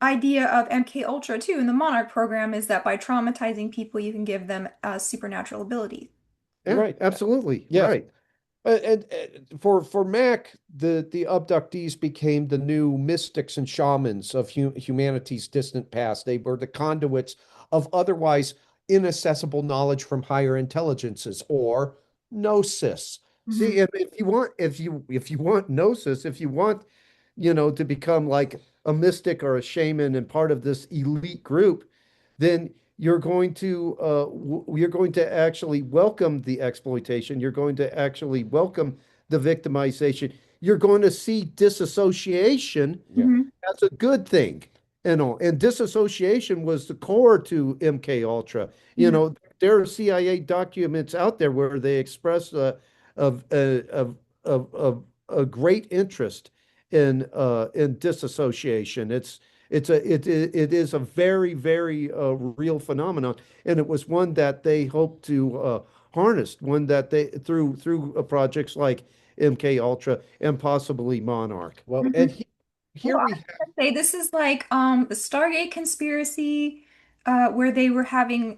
idea of MK Ultra too in the Monarch program is that by traumatizing people, you can give them supernatural ability. Yeah, right. absolutely. Yes. Right. And for Mac, the abductees became the new mystics and shamans of humanity's distant past. They were the conduits of otherwise inaccessible knowledge from higher intelligences or gnosis. Hmm. See, if you want gnosis, if you want, to become like a mystic or a shaman and part of this elite group, then you're going to actually welcome the exploitation. You're going to actually welcome the victimization. You're going to see disassociation Yeah. Hmm. as a good thing and all. And disassociation was the core to MK Ultra. You Hmm. know, there are CIA documents out there where they express of a great interest in disassociation. It is a very real phenomenon, and it was one that they hope to harness, one that they through projects like MK Ultra and possibly Monarch. Well, Hmm. and Well, here I we was have, gonna say this is like the Stargate conspiracy, where they were having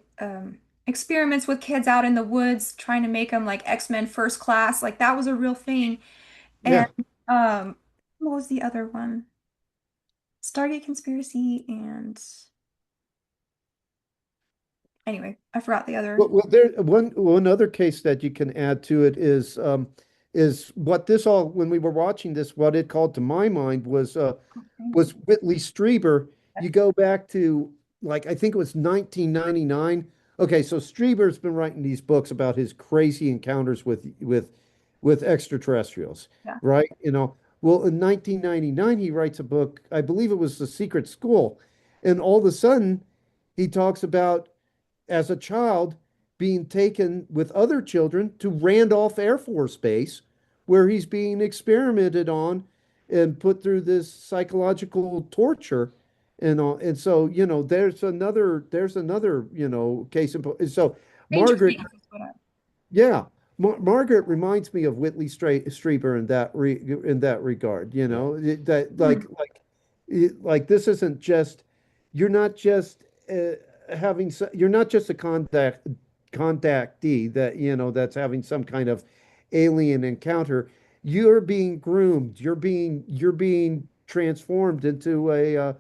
experiments with kids out in the woods, trying to make them like X-Men First Class. Like that was a real thing. And Yeah. what was the other one? Stargate conspiracy and anyway, I forgot the other. Well, there one other case that you can add to it is what this all when we were watching this, what it called to my mind was Whitley Strieber. You go back to like I think it was 1999. Okay, so Strieber's been writing these books about his crazy encounters with extraterrestrials, Yeah. right? You know, well, in 1999 he writes a book, I believe it was The Secret School, and all of a sudden he talks about as a child being taken with other children to Randolph Air Force Base, where he's being experimented on and put through this psychological torture and all. And so, you know, there's another, you know, case in point. So Stranger Margaret, Things is what I. yeah, Margaret reminds me of Whitley Strieber in that regard. You yeah. know, that Mhm. like this isn't just you're not just you're not just a contactee that you know that's having some kind of alien encounter. You're being groomed. You're being transformed into a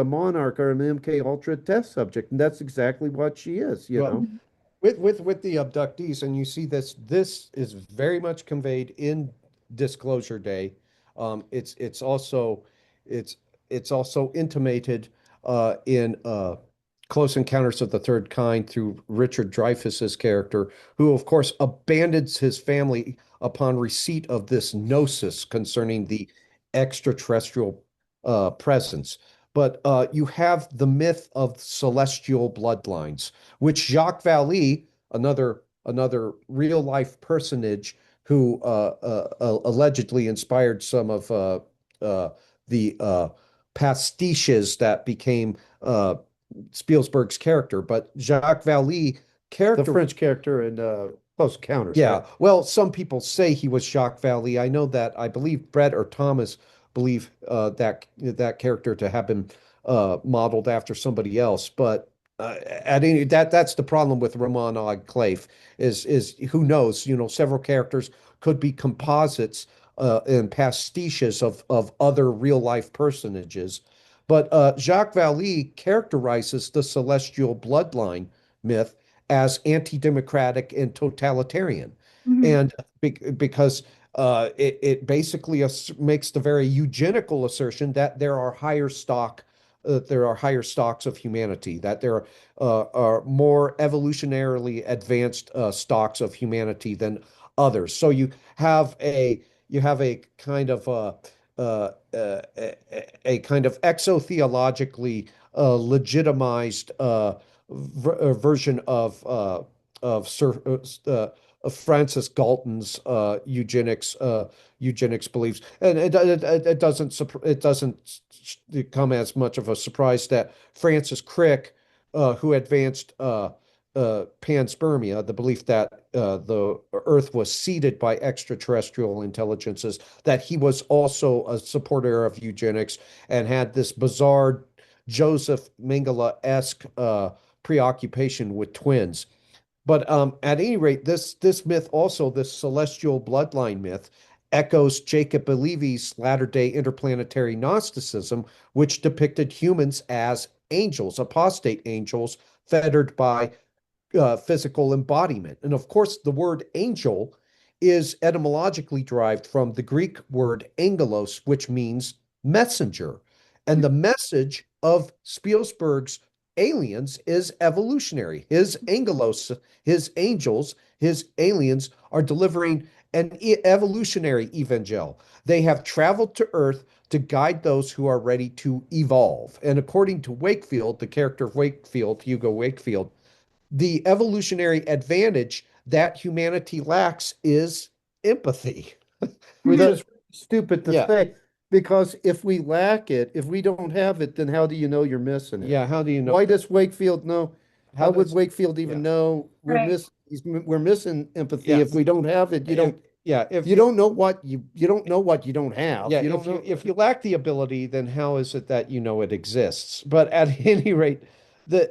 monarch or an MK Ultra test subject, and that's exactly what she is. You Well, know. Mhm. with the abductees, and you see this is very much conveyed in Disclosure Day. It's also it's it's also intimated in Close Encounters of the Third Kind through Richard Dreyfuss's character, who of course abandons his family upon receipt of this gnosis concerning the extraterrestrial presence. But you have the myth of celestial bloodlines, which Jacques Vallée, another real life personage who allegedly inspired some of the pastiches that became Spielberg's character. But Jacques Vallée The character, French character in Close Encounters, right? yeah. Well, some people say he was Jacques Vallée. I know that I believe Brett or Thomas believe that character to have been modeled after somebody else. But at any that's the problem with Roman Enclave is who knows? You know, several characters could be composites and pastiches of other real life personages. But Jacques Vallée characterizes the celestial bloodline myth as anti-democratic and totalitarian, Mhm. and because it basically makes the very eugenical assertion that there are higher stocks of humanity, that there are more evolutionarily advanced stocks of humanity than others. So you have a kind of a kind of exotheologically legitimized version of Sir of Francis Galton's eugenics beliefs, and it doesn't come as much of a surprise that Francis Crick, who advanced panspermia, the belief that the Earth was seeded by extraterrestrial intelligences, that he was also a supporter of eugenics and had this bizarre Joseph Mengele-esque preoccupation with twins. But at any rate, this myth also, this celestial bloodline myth, echoes Jacob Believey's latter-day interplanetary Gnosticism, which depicted humans as angels, apostate angels, fettered by physical embodiment. And of course, the word angel is etymologically derived from the Greek word angelos, which means messenger. And the message of Spielberg's aliens is evolutionary. His angelos, his angels, his aliens are delivering an evolutionary evangel. They have traveled to Earth to guide those who are ready to evolve. And according to Wakefield, the character of Wakefield, Hugo Wakefield, the evolutionary advantage that humanity lacks is empathy. which Mhm. The is stupid to yeah, say, because if we lack it, if we don't have it, then how do you know you're missing it? yeah, how do you know? Why does Wakefield know? How How would does Wakefield yeah, even know Right. we're missing empathy yeah, if we don't have it? if yeah, You don't know what you don't know what you don't have. yeah, You don't know. if you lack the ability, then how is it that you know it exists? But at any rate, the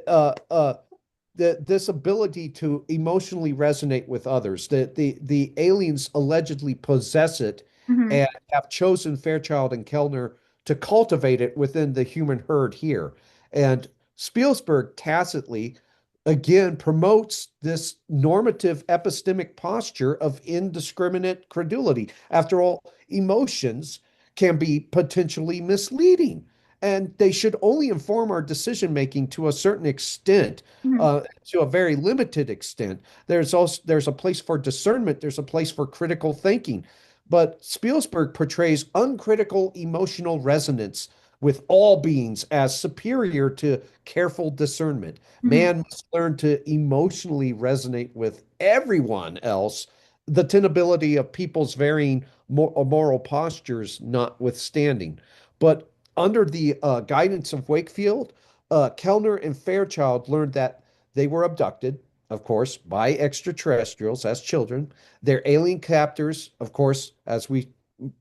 this ability to emotionally resonate with others, the aliens allegedly possess it Hmm. and have chosen Fairchild and Kellner to cultivate it within the human herd here. And Spielberg tacitly again promotes this normative epistemic posture of indiscriminate credulity. After all, emotions can be potentially misleading, and they should only inform our decision making to a certain extent, Hmm. to a very limited extent. There's a place for discernment. There's a place for critical thinking, but Spielberg portrays uncritical emotional resonance with all beings as superior to careful discernment. Hmm. Man must learn to emotionally resonate with everyone else, the tenability of people's varying moral postures notwithstanding. But under the guidance of Wakefield, Kellner and Fairchild learned that they were abducted, of course, by extraterrestrials as children. Their alien captors, of course, as we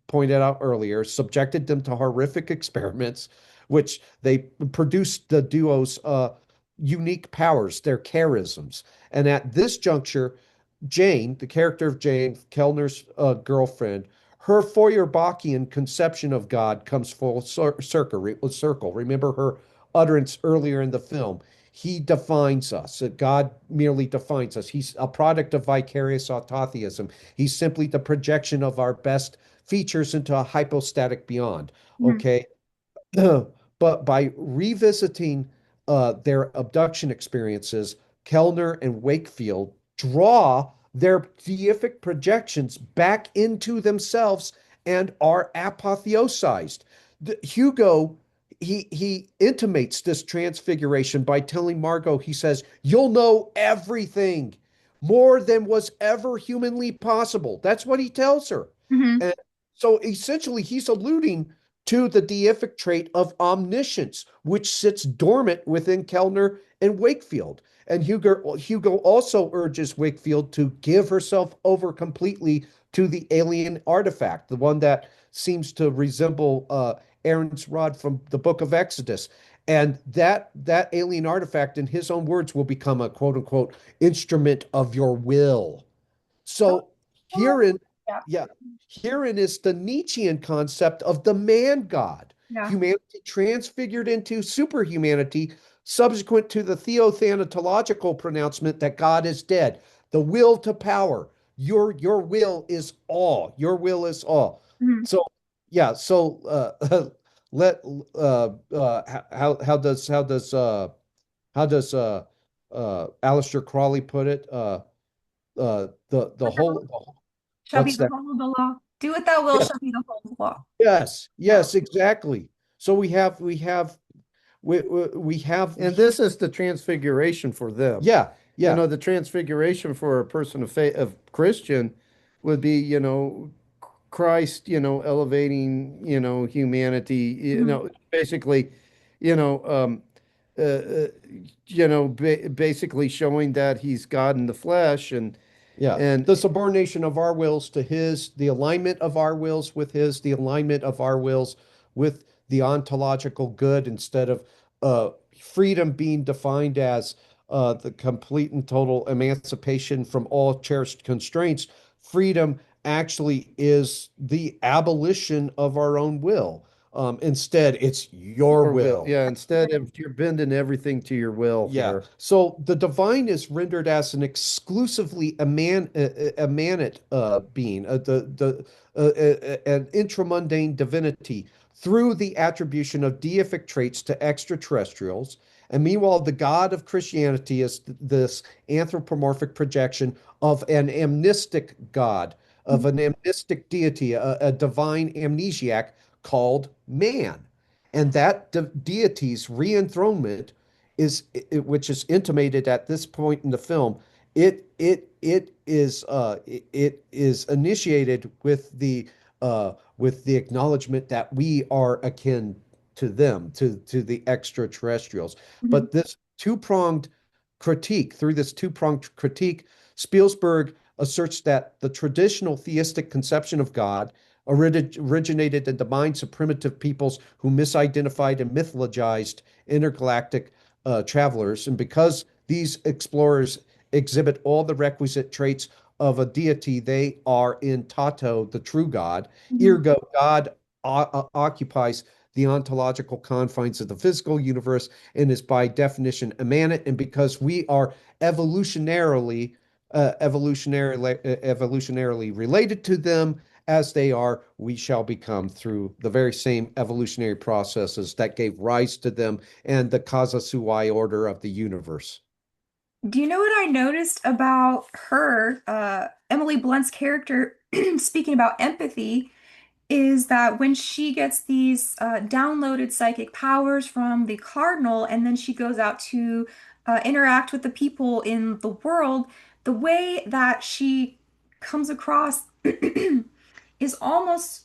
pointed out earlier, subjected them to horrific experiments, which they produced the duo's unique powers, their charisms. And at this juncture, Jane, the character of Jane, Kellner's girlfriend, her Feuerbachian conception of God comes full circle. Remember her utterance earlier in the film. He defines us. God merely defines us. He's a product of vicarious autotheism. He's simply the projection of our best features into a hypostatic beyond. Hmm. Okay. But by revisiting their abduction experiences, Kellner and Wakefield draw their deific projections back into themselves and are apotheosized. Hugo, he intimates this transfiguration by telling Margot, he says, "You'll know everything, more than was ever humanly possible." That's what he tells her. Hmm. And so essentially, he's alluding to the deific trait of omniscience, which sits dormant within Kellner and Wakefield. And Hugo also urges Wakefield to give herself over completely to the alien artifact, the one that seems to resemble Aaron's rod from the book of Exodus. And that alien artifact, in his own words, will become a quote unquote instrument of your will. Oh, So well, herein, yeah. yeah, herein is the Nietzschean concept of the man God, Yeah. humanity transfigured into superhumanity, subsequent to the theothanatological pronouncement that God is dead. The will to power. Your will is all. Your will is all. Hmm. So yeah. So let how does Aleister Crowley put it? The whole Shall be what's the that? whole of the law. Do what thou will Yeah. shall be the whole of the law. Yes, Yeah. yes, exactly. So we have And this is the transfiguration for them. yeah, You yeah, know, the transfiguration for a person of faith, of Christian, would be, Christ, elevating, humanity, Hmm. basically, you know, um, uh, uh, basically showing that he's God in the flesh, yeah. and The subordination of our wills to his, the alignment of our wills with his, the alignment of our wills with the ontological good instead of freedom being defined as the complete and total emancipation from all cherished constraints. Freedom actually is the abolition of our own will. Instead, it's your your will. will. Yeah, instead of you're bending everything to your will Yeah. here. So the divine is rendered as an exclusively emanate being, an intramundane divinity through the attribution of deific traits to extraterrestrials, And meanwhile, the God of Christianity is this anthropomorphic projection of an amnestic God, of an amnestic deity, a divine amnesiac called man. And that deity's re-enthronement which is intimated at this point in the film, it is initiated with the acknowledgement that we are akin to them, to the extraterrestrials. Mhm. But this two-pronged through this two-pronged critique, Spielberg asserts that the traditional theistic conception of God originated in the minds of primitive peoples who misidentified and mythologized intergalactic travelers. And because these explorers exhibit all the requisite traits of a deity, they are in Tato, the true God. Mhm. Ergo, God occupies the ontological confines of the physical universe and is by definition immanent. And because we are evolutionarily related to them as they are, we shall become through the very same evolutionary processes that gave rise to them and the Kazasuai order of the universe. Do you know what I noticed about her, Emily Blunt's character, speaking about empathy, is that when she gets these downloaded psychic powers from the cardinal, and then she goes out to interact with the people in the world, the way that she comes across is almost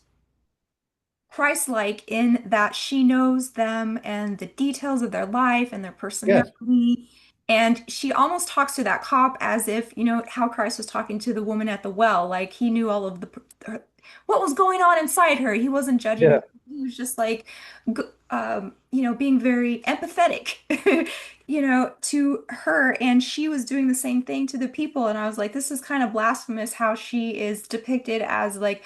Christ-like in that she knows them and the details of their life and their Yes. personality. And she almost talks to that cop as if, how Christ was talking to the woman at the well. Like he knew all of what was going on inside her. He wasn't judging Yeah. her. He was just like, being very empathetic, to her. And she was doing the same thing to the people. And I was like, this is kind of blasphemous how she is depicted as like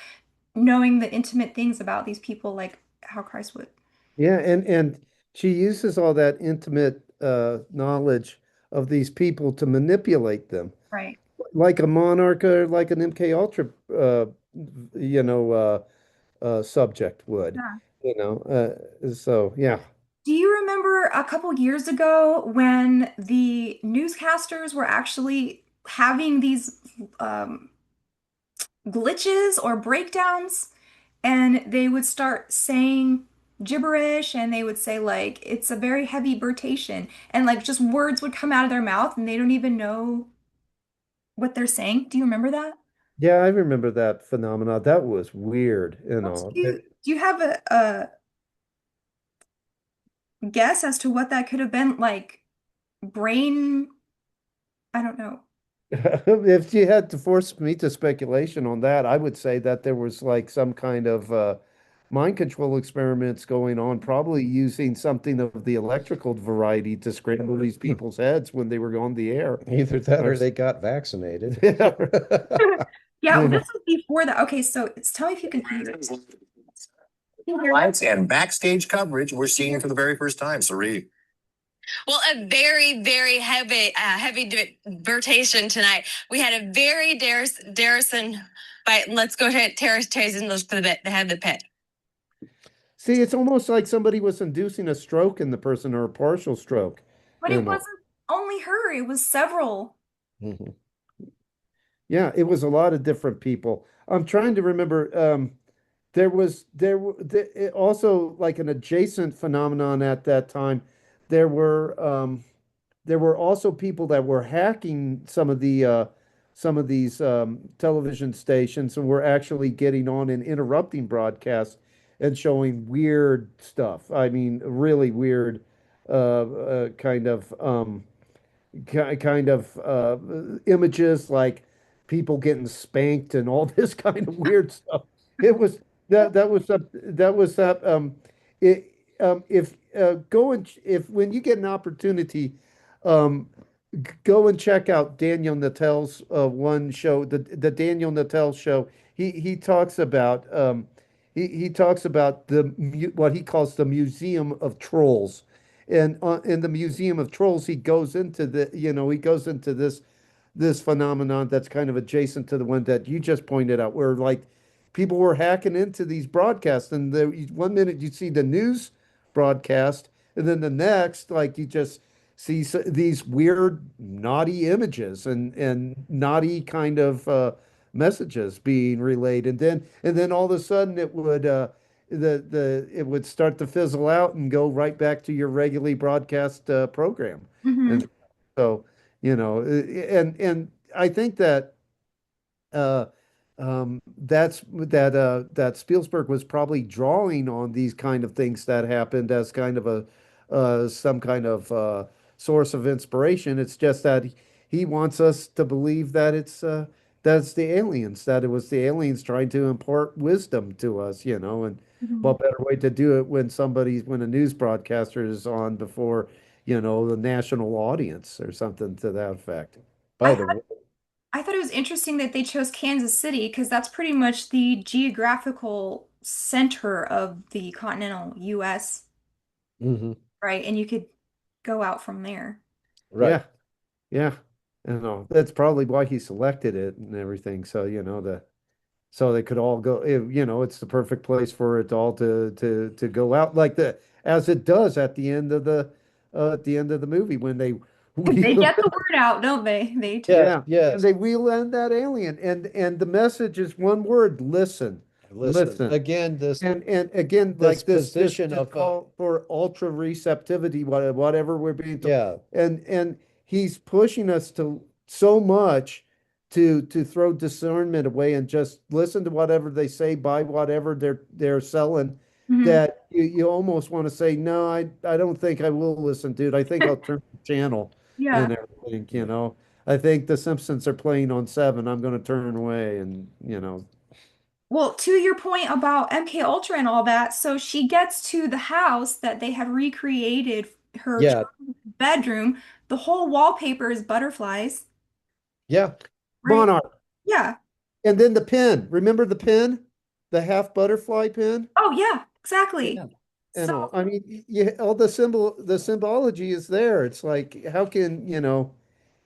knowing the intimate things about these people, like how Christ would. Yeah, and she uses all that intimate knowledge of these people to manipulate them, Right. like a monarch or like an MK Ultra, you know, subject would, Yeah. you know. So yeah, Do you remember a couple years ago when the newscasters were actually having these um, glitches or breakdowns, and they would start saying gibberish, and they would say like it's a very heavy birtation, and like just words would come out of their mouth and they don't even know what they're saying. Do you remember that? yeah, I remember that phenomena. That was weird, you know. Do you have a guess as to what that could have been like? Brain, I don't know. If you had to force me to speculation on that, I would say that there was like some kind of mind control experiments going on, probably using something of the electrical variety to scramble these people's heads when they were on the air. Either that Or, or they got vaccinated. yeah. Yeah, Yeah. this was before that. Okay, so tell me if you can hear it. Can you hear it? Lights and backstage coverage we're seeing for the very first time. Sari. Well, a very, very heavy debatation tonight. We had a very Darrison, but let's go to Terrace and look for the head of the pit. See, it's almost like somebody was inducing a stroke in the person or a partial stroke, But you it know. wasn't only her, it was several. Mhm. Yeah, it was a lot of different people. I'm trying to remember. Also like an adjacent phenomenon at that time. There were there were also people that were hacking some of these television stations and were actually getting on and interrupting broadcasts and showing weird stuff. I mean, really weird kind of kind of images like people getting spanked and all this kind of weird stuff. It was that was it if go and if when you get an opportunity go and check out Daniel Nattel's one show, the Daniel Nattel show. He talks about he talks about what he calls the Museum of Trolls, and in the Museum of Trolls, he goes into he goes into this phenomenon that's kind of adjacent to the one that you just pointed out, where like people were hacking into these broadcasts, and one minute you see the news broadcast, and then the next, like you just sees these weird, naughty images and naughty kind of messages being relayed, and then all of a sudden it would it would start to fizzle out and go right back to your regularly broadcast program, Hmm. and so and I think that uh, that Spielberg was probably drawing on these kind of things that happened as kind of a some kind of source of inspiration. It's just that he wants us to believe that it's the aliens, that it was the aliens trying to impart wisdom to us, and Hmm. what better way to do it when a news broadcaster is on before, the national audience or something to that effect. I By the way, I thought it was interesting that they chose Kansas City because that's pretty much the geographical center of the continental US, mhm, right? And you could go out from there. right. Yeah. Yeah, that's probably why he selected it and everything. So, so they could all go, it's the perfect place for it all to go out like as it does at the end of the movie when they They wheel get the word out, don't they? They do. Yes, yeah, and yes. they wheel in that alien and the message is one word, listen. Listen, Listen. again, And again, this like position this of call for ultra receptivity, whatever we're being told, yeah, and he's pushing us to so much to throw discernment away and just listen to whatever they say, buy whatever they're selling, Hmm. that you almost want to say, no, I don't think I will listen, dude. I think I'll turn the channel Yeah. and everything, yeah, I think the Simpsons are playing on 7. I'm going to turn away and Well, to your point about MK Ultra and all that, so she gets to the house that they have recreated her yeah, childhood bedroom. The whole wallpaper is butterflies, yeah, right? Monarch. Yeah. And then the pin. Remember the pin? The half butterfly pin? Oh, yeah, yeah. exactly. So, I mean, all the symbology is there. It's like, how can,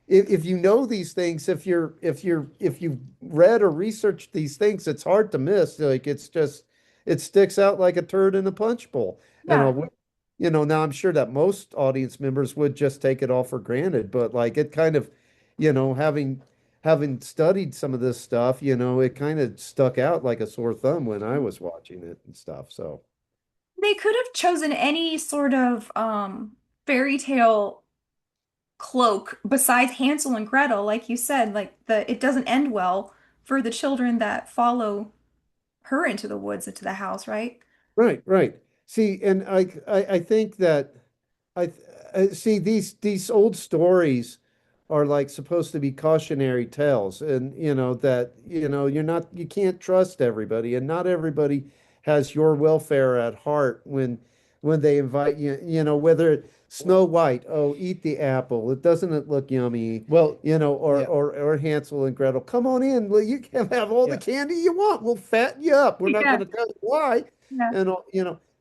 if you know these things, if you've read or researched these things, it's hard to miss. Like it sticks out like a turd in a punch bowl. And yeah. now I'm sure that most audience members would just take it all for granted, but like it kind of, having studied some of this stuff, it kind of stuck out like a sore thumb when I was watching it and stuff. So, They could have chosen any sort of fairy tale cloak besides Hansel and Gretel, like you said, like it doesn't end well for the children that follow her into the woods into the house, right? right, right. See, and I think that I see these old stories are like supposed to be cautionary tales, and that you can't trust everybody, and not everybody has your welfare at heart when they invite you. Whether Snow White, oh, eat the apple. Doesn't it look yummy? Well, Or yeah, or Hansel and Gretel. Come on in. Well, you can have all the yeah, candy you want. We'll fatten you up. We're not Yeah. going to tell you why. Yeah. And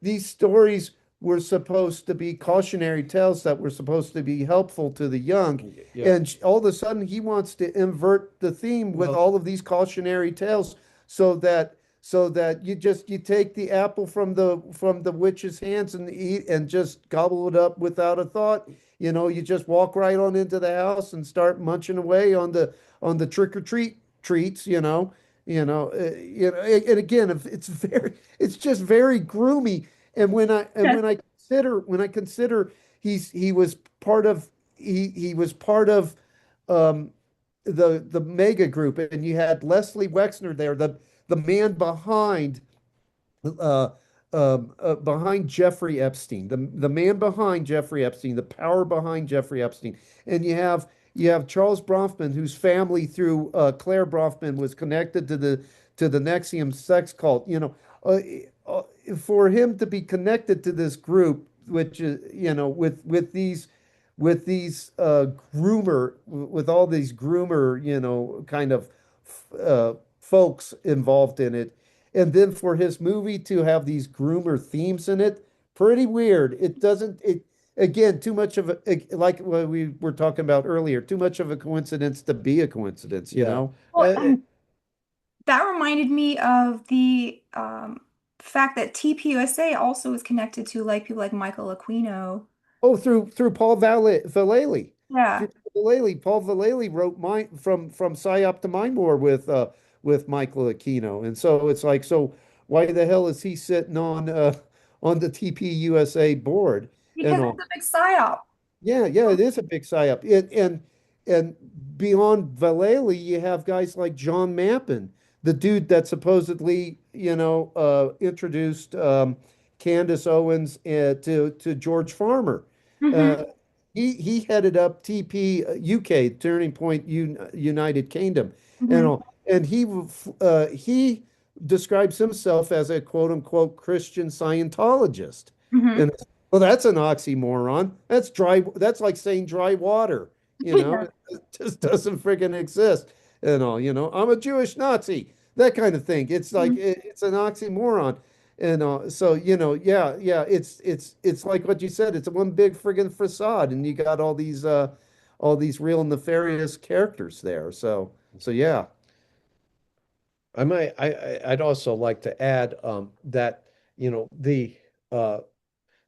these stories were supposed to be cautionary tales that were supposed to be helpful to the young. yeah. And all of a sudden, he wants to invert the theme with Well, all of these cautionary tales so that you take the apple from the witch's hands and eat and just gobble it up without a thought. You just walk right on into the house and start munching away on the trick or treat treats. And again, if it's just very groomy. And Yes. when I consider he was part of he was part of um, the mega group, and you had Leslie Wexner there, the man uh, behind Jeffrey Epstein, the man behind Jeffrey Epstein, the power behind Jeffrey Epstein, and you have Charles Bronfman, whose family through Claire Bronfman was connected to the Nexium sex cult. Uh, uh, for him to be connected to this group, which is with all these groomer, kind of folks involved in it, and then for his movie to have these groomer themes in it, pretty weird. It doesn't it again too much of like what we were talking about earlier, too much of a coincidence to be a coincidence, you yeah. know? Well, that reminded me of the fact that TPUSA also is connected to like people like Michael Aquino. Oh, through Paul Vallely. Yeah. Through Paul Vallely. Paul Vallely wrote mine from Psyop to Mind War with Michael Aquino. And so it's like, so why the hell is he sitting on the TP USA board and Because it's all? a big psyop. Yeah, yeah, it is a big psyop. And beyond Vallely, you have guys like John Mappin, the dude that supposedly, introduced Candace Owens to George Farmer. Hmm. Uh, he headed up TP UK, Turning Point United Kingdom, and Hmm. all. And he describes himself as a quote unquote Christian Scientologist. Hmm. And well, that's an oxymoron. That's dry. That's like saying dry water. You know, Yeah. it just doesn't friggin' exist. And all, I'm a Jewish Nazi. That kind of thing. It's like Mhm. it's an oxymoron. And so, yeah, yeah. It's like what you said. It's one big friggin' facade, and you got all these real nefarious characters there. So yeah. I'd also like to add that, you know, uh,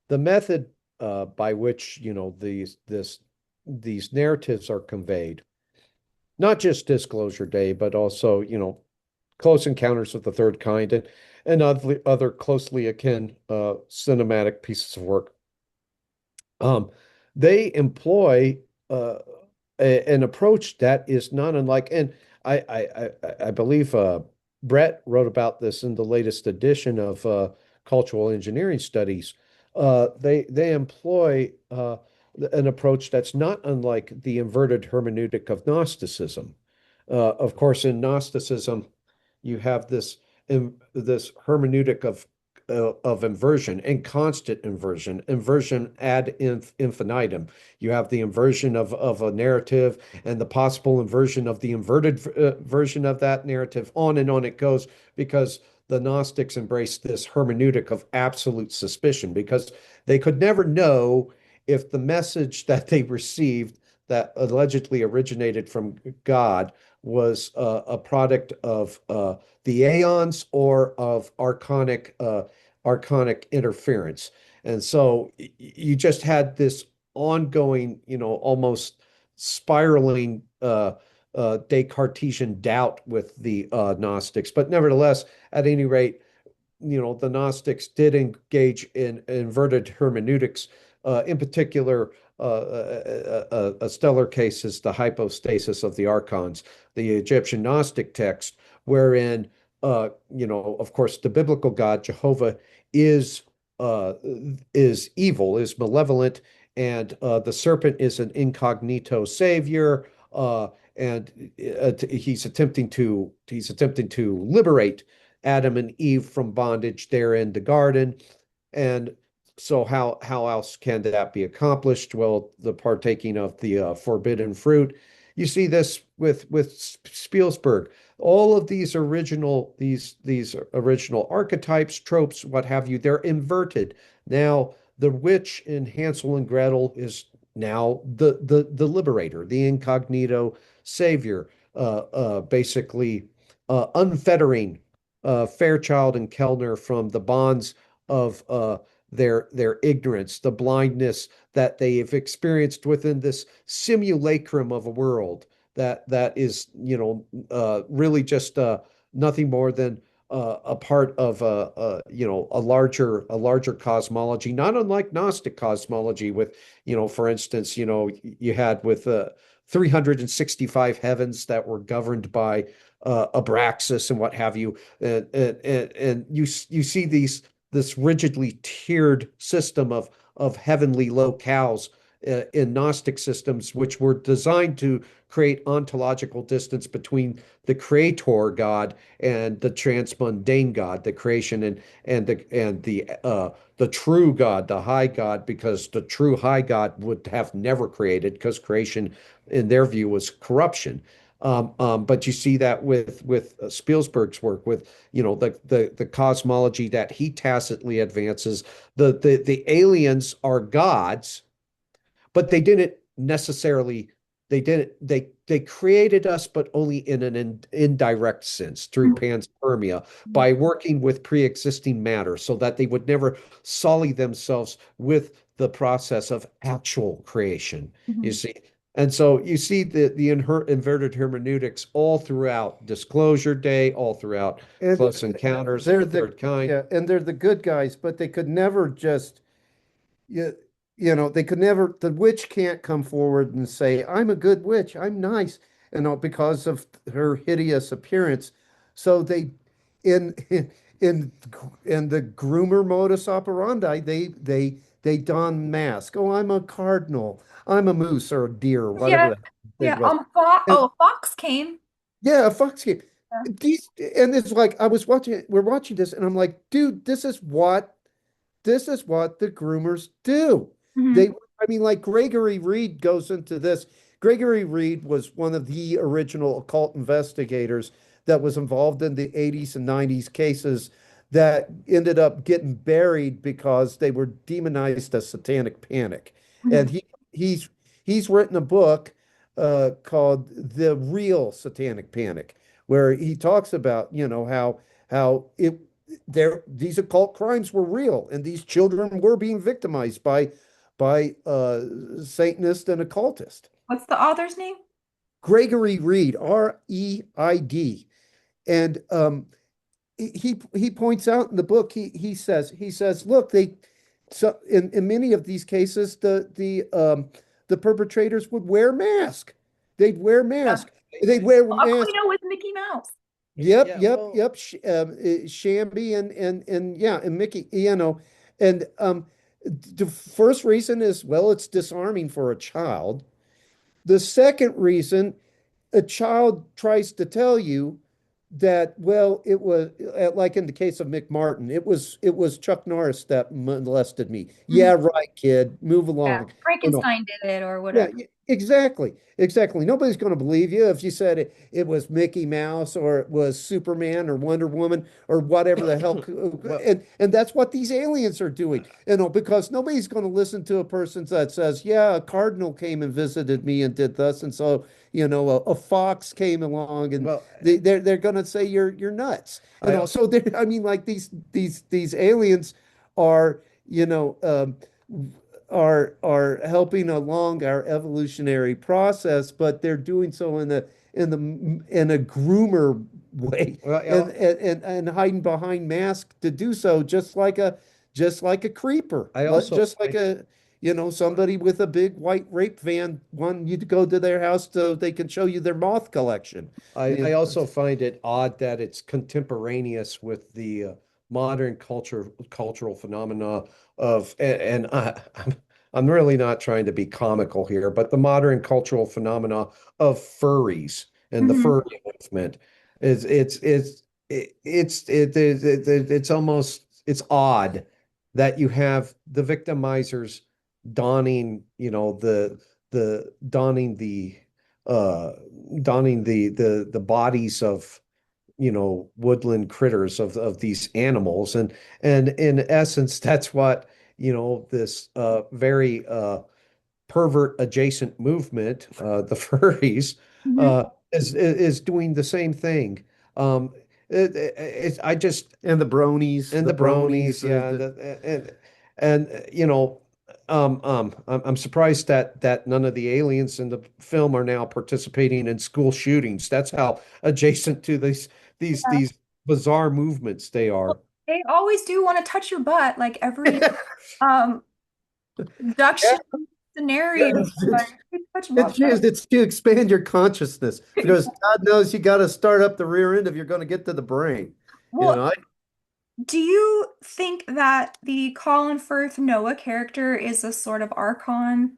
the method by which, these narratives are conveyed, not just Disclosure Day, but also, Close Encounters of the Third Kind and other closely akin cinematic pieces of work. Um, they employ uh, an approach that is not unlike, and I believe Brett wrote about this in the latest edition of Cultural Engineering Studies. They employ an approach that's not unlike the inverted hermeneutic of Gnosticism. Of course, in Gnosticism, you have this hermeneutic of inversion and constant inversion ad infinitum. You have the inversion of a narrative and the possible inversion of the inverted version of that narrative. On and on it goes, because the Gnostics embraced this hermeneutic of absolute suspicion, because they could never know if the message that they received that allegedly originated from God was a product of the aeons or of archonic interference. And so you just had this ongoing, almost spiraling Descartesian doubt with the Gnostics. But nevertheless, at any rate, the Gnostics did engage in inverted hermeneutics. In particular, a stellar case is the hypostasis of the archons, the Egyptian Gnostic text, wherein, of course, the biblical God, Jehovah, is uh, is evil, is malevolent, and the serpent is an incognito savior, and he's attempting to liberate Adam and Eve from bondage there in the garden. And so how else can that be accomplished? Well, the partaking of the forbidden fruit. You see this with Spielberg. All of these original archetypes, tropes, what have you, they're inverted. Now, the witch in Hansel and Gretel is now the liberator, the incognito savior, basically unfettering Fairchild and Kellner from the bonds of their ignorance, the blindness that they have experienced within this simulacrum of a world that is, really just nothing more than a part of a larger cosmology, not unlike Gnostic cosmology. With, for instance, you had with 365 heavens that were governed by Abraxas and what have you, and you see this rigidly tiered system of heavenly locales in Gnostic systems, which were designed to create ontological distance between the creator God and the transmundane God, the creation, and the true God, the high God, because the true high God would have never created, because creation, in their view, was corruption. But you see that with Spielberg's work, with, the cosmology that he tacitly advances. The aliens are gods, but they didn't necessarily, they created us, but only in an indirect sense, through panspermia, by working with pre-existing matter, so that they would never sully themselves with the process of actual creation, you Mhm. see. And so you see the inverted hermeneutics all throughout Disclosure Day, all throughout And Close Encounters of they're the the Third Kind. yeah, and they're the good guys, but they could never just you, they could never, the witch can't come forward and say, I'm a good witch, I'm nice, because of her hideous appearance. So in in in the groomer modus operandi, they don mask. Oh, I'm a cardinal, I'm a moose or a deer, or whatever Yeah, the thing yeah. was. And Oh, Fox came. yeah, a fox game. Yeah. These and it's like we're watching this, and I'm like, dude, this is what the groomers do. They, Mhm. I mean, like Gregory Reed goes into this. Gregory Reed was one of the original occult investigators that was involved in the 80s and 90s cases that ended up getting buried because they were demonized as satanic panic. And Mhm. he's he's written a book called The Real Satanic Panic, where he talks about, how it there these occult crimes were real and these children were being victimized by Satanists and occultists. What's the author's name? Gregory Reed, Reid, and he points out in the book, he says look, they so in many of these cases the perpetrators would wear masks. They'd wear Yeah. masks. They'd wear masks. Aquino with Mickey Mouse. Yep, Yeah, yep, well, yep. Shambi and yeah, and Mickey, and the first reason is, well, it's disarming for a child. The second reason, a child tries to tell you that, well, it was like in the case of Mick Martin, it was Chuck Norris that molested me. Mhm. Yeah, right, kid, move Yeah, along. You know, Frankenstein did it or yeah, whatever. exactly. Exactly. Nobody's going to believe you if you said it was Mickey Mouse or it was Superman or Wonder Woman or whatever the hell. well, And that's what these aliens are doing. Because nobody's going to listen to a person that says, "Yeah, a cardinal came and visited me and did this," and so a fox came along and well, they're going to say you're nuts. I also So I mean, like these aliens are you know. Are helping along our evolutionary process, but they're doing so in a groomer way, well, and hiding behind masks to do so, just like a creeper, I also just like somebody with a big white rape van wanting you to go to their house so they can show you their moth collection. I You also find it odd that it's contemporaneous with the modern cultural phenomena and I'm really not trying to be comical here, but the modern cultural phenomena of furries and the Mhm. furry movement is it's almost it's odd that you have the victimizers donning, the donning the uh donning the bodies of woodland critters of these animals, and in essence that's what this very pervert adjacent movement, the furries, Mhm. uh is doing the same thing. I just and the bronies, and the the bronies, bronies, yeah, and I'm surprised that none of the aliens in the film are now participating in school shootings. That's how adjacent to these Yeah. these bizarre movements they Well, are. they always do want to touch your butt, like every yeah, um abduction scenario. Like, "Hey, touch my butt." it's to expand your consciousness because God knows you got to start up the rear end if you're going to get to the brain. You Well, know, I, do you think that the Colin Firth Noah character is a sort of archon?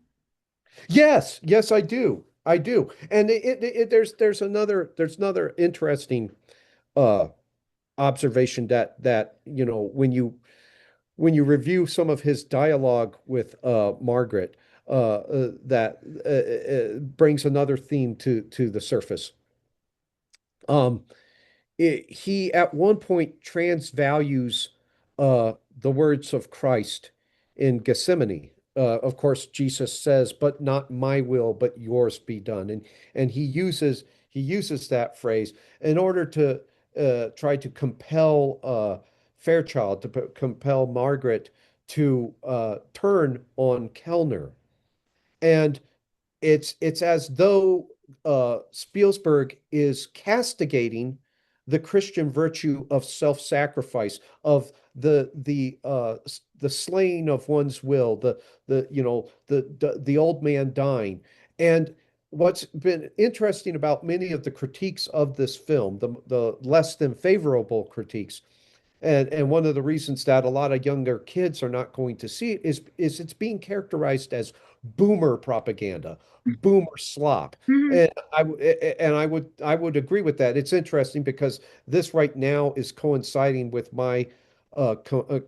Yes, I do, and there's another interesting uh observation that when you review some of his dialogue with Margaret, that brings another theme to the surface. Um, he at one point transvalues the words of Christ in Gethsemane. Of course, Jesus says, "But not my will, but yours be done," and he uses that phrase in order to try to compel Fairchild, to compel Margaret to turn on Kellner. And it's as though Spielberg is castigating the Christian virtue of self-sacrifice, of the slaying of one's will, the old man dying. And what's been interesting about many of the critiques of this film, the less than favorable critiques, and one of the reasons that a lot of younger kids are not going to see it is it's being characterized as boomer propaganda, boomer slop. Mhm. And I would agree with that. It's interesting because this right now is coinciding with my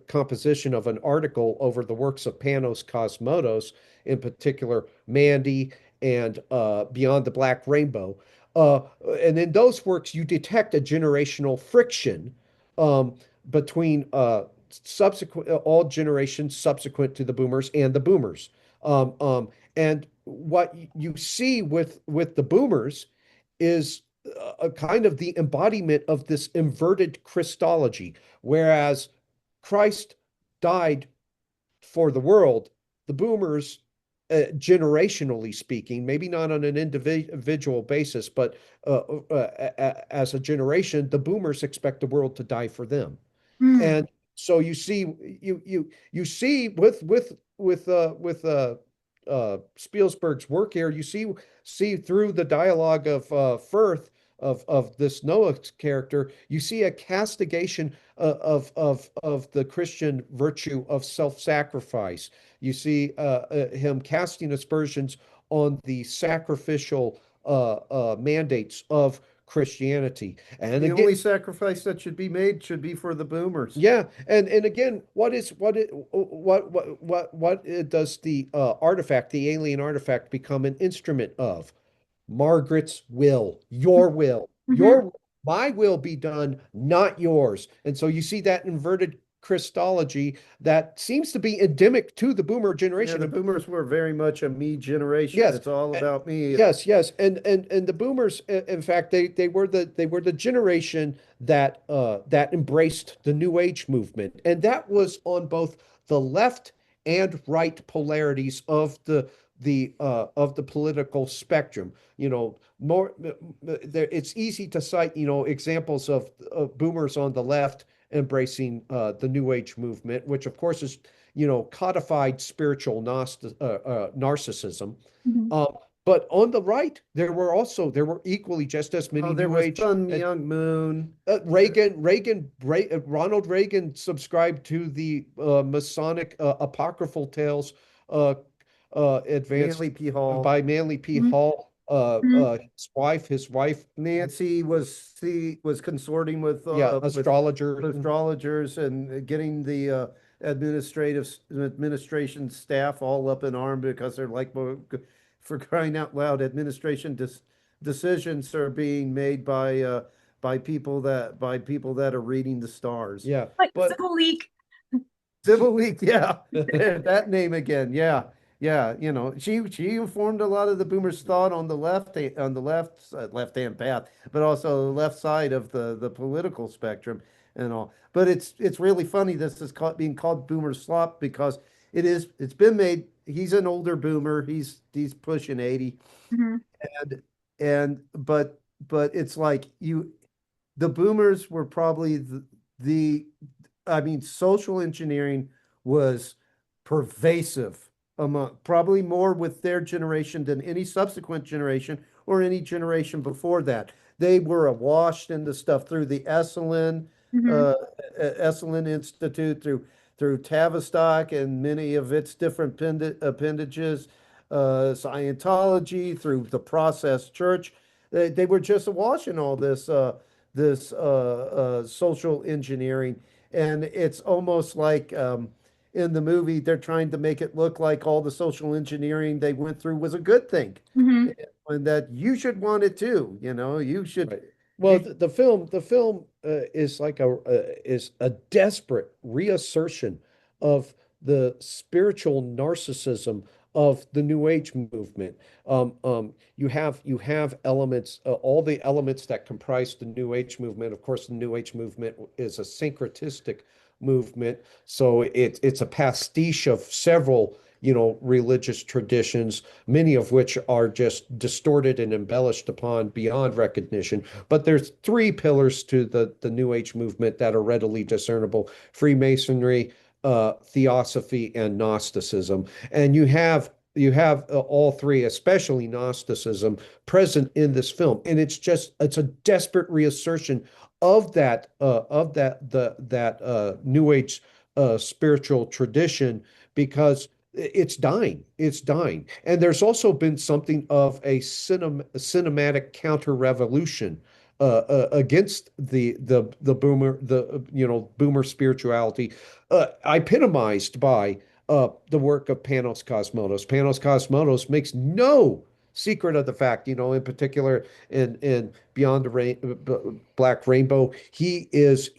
composition of an article over the works of Panos Cosmatos, in particular Mandy and Beyond the Black Rainbow. Uh, and in those works, you detect a generational friction um, between subsequent all generations subsequent to the boomers and the boomers. And what you see with the boomers is a kind of the embodiment of this inverted Christology, whereas Christ died for the world, the boomers, generationally speaking, maybe not on an individual basis, but as a generation, the boomers expect the world to die for them. Mhm. And so you see with Spielberg's work here, you see through the dialogue of Firth of this Noah character, you see a castigation of the Christian virtue of self-sacrifice. You see him casting aspersions on the sacrificial mandates of Christianity. And The again, only sacrifice that should be made should be for the boomers. yeah, and again, what does the artifact, the alien artifact, become an instrument of? Margaret's will, your will, Mhm. my will be done, not yours. And so you see that inverted Christology that seems to be endemic to the boomer Yeah, generation. the boomers were very much a me generation. Yes, It's all uh, about me. yes, and the boomers, in fact, they were the generation that embraced the New Age movement, and that was on both the left and right polarities of the political spectrum. More there, it's easy to cite examples of boomers on the left embracing the New Age movement, which of course is codified spiritual narcissism. Mhm. Um, but on the right, there were equally just as Oh, many there New was Age. Sun Myung Moon, Ronald Reagan subscribed to the Masonic apocryphal tales uh, advanced Manly P. Hall. by Manly P. Mhm. Hall. Mhm. His wife, Nancy was consorting yeah, with astrologer. astrologers and getting the administration staff all up in arm because they're like, "Well, for crying out loud, decisions are being made by people that are reading the stars." Yeah, Like but Civil League. Civil League, yeah. That name again, yeah. Yeah, she informed a lot of the boomers' thought on the left-hand path, but also the left side of the political spectrum and all. But it's really funny this is being called boomer slop because it's been made. He's an older boomer. He's pushing 80, Mhm. and but it's like the boomers were probably the I mean, social engineering was pervasive among probably more with their generation than any subsequent generation or any generation before that. They were awash in the stuff through the Mhm. uh, Esalen Institute, through Tavistock and many of its different appendages, Scientology, through the Process Church. They were just awash in all this social engineering, and it's almost like in the movie they're trying to make it look like all the social engineering they went through was a good thing, Mhm. and that you should want it too. You should right. Well, you the film is a desperate reassertion of the spiritual narcissism of the New Age movement. You have elements, all the elements that comprise the New Age movement. Of course, the New Age movement is a syncretistic movement. So it's a pastiche of several, religious traditions, many of which are just distorted and embellished upon beyond recognition. But there's three pillars to the New Age movement that are readily discernible: Freemasonry, Theosophy, and Gnosticism. And you have all three, especially Gnosticism, present in this film, and it's a desperate reassertion of that New Age spiritual tradition, because it's dying, and there's also been something of a cinematic counter-revolution against the boomer spirituality, epitomized by the work of Panos Cosmatos. Panos Cosmatos makes no secret of the fact, in particular in Beyond the Black Rainbow, he is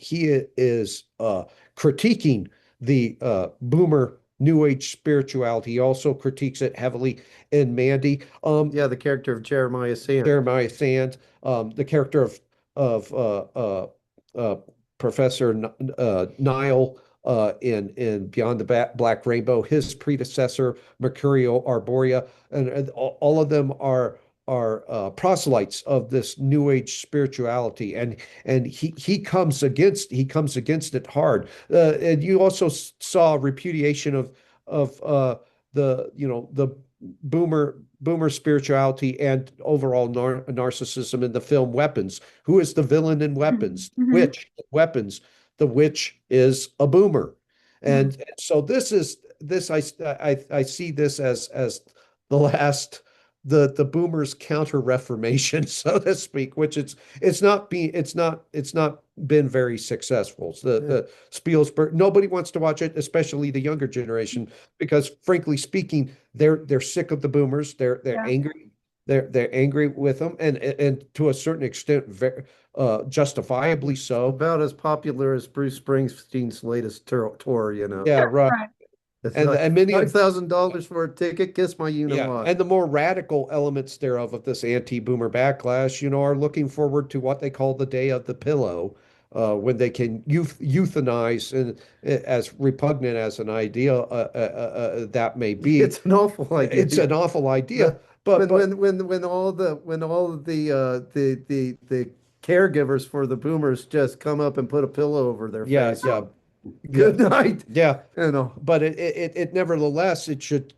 critiquing the boomer New Age spirituality. He also critiques it heavily in Mandy. Yeah, the character of Jeremiah Sand. Jeremiah Sand, the character of uh, Professor Nile in Beyond the Black Rainbow, his predecessor Mercurio Arborea, and all of them are proselytes of this New Age spirituality, and he comes against it hard. And you also saw repudiation of the boomer spirituality and overall narcissism in the film Weapons. Who is the villain in Weapons? Mhm. Witch. Weapons. The witch is a boomer, Mhm. and so I see this as the last the boomers counter reformation, so to speak, which it's not been very successful. The Spielberg, nobody wants to watch it, especially the younger generation, because frankly speaking, they're sick of the boomers. They're Yeah. angry. They're angry with them, and to a certain extent, justifiably so. About as popular as Bruce Springsteen's latest tour. Yeah, right. Right. It's And like and many of $5,000 for a ticket. Kiss my Yeah, what. and the more radical elements thereof of this anti-boomer backlash, are looking forward to what they call the day of the pillow, when they can euthanize, and as repugnant as an idea that may be, It's an awful idea. it's an awful idea. The- But when all of the caregivers for the boomers just come up and put a pillow over their yeah, face. yeah, Good night. yeah. You know. But it nevertheless, it should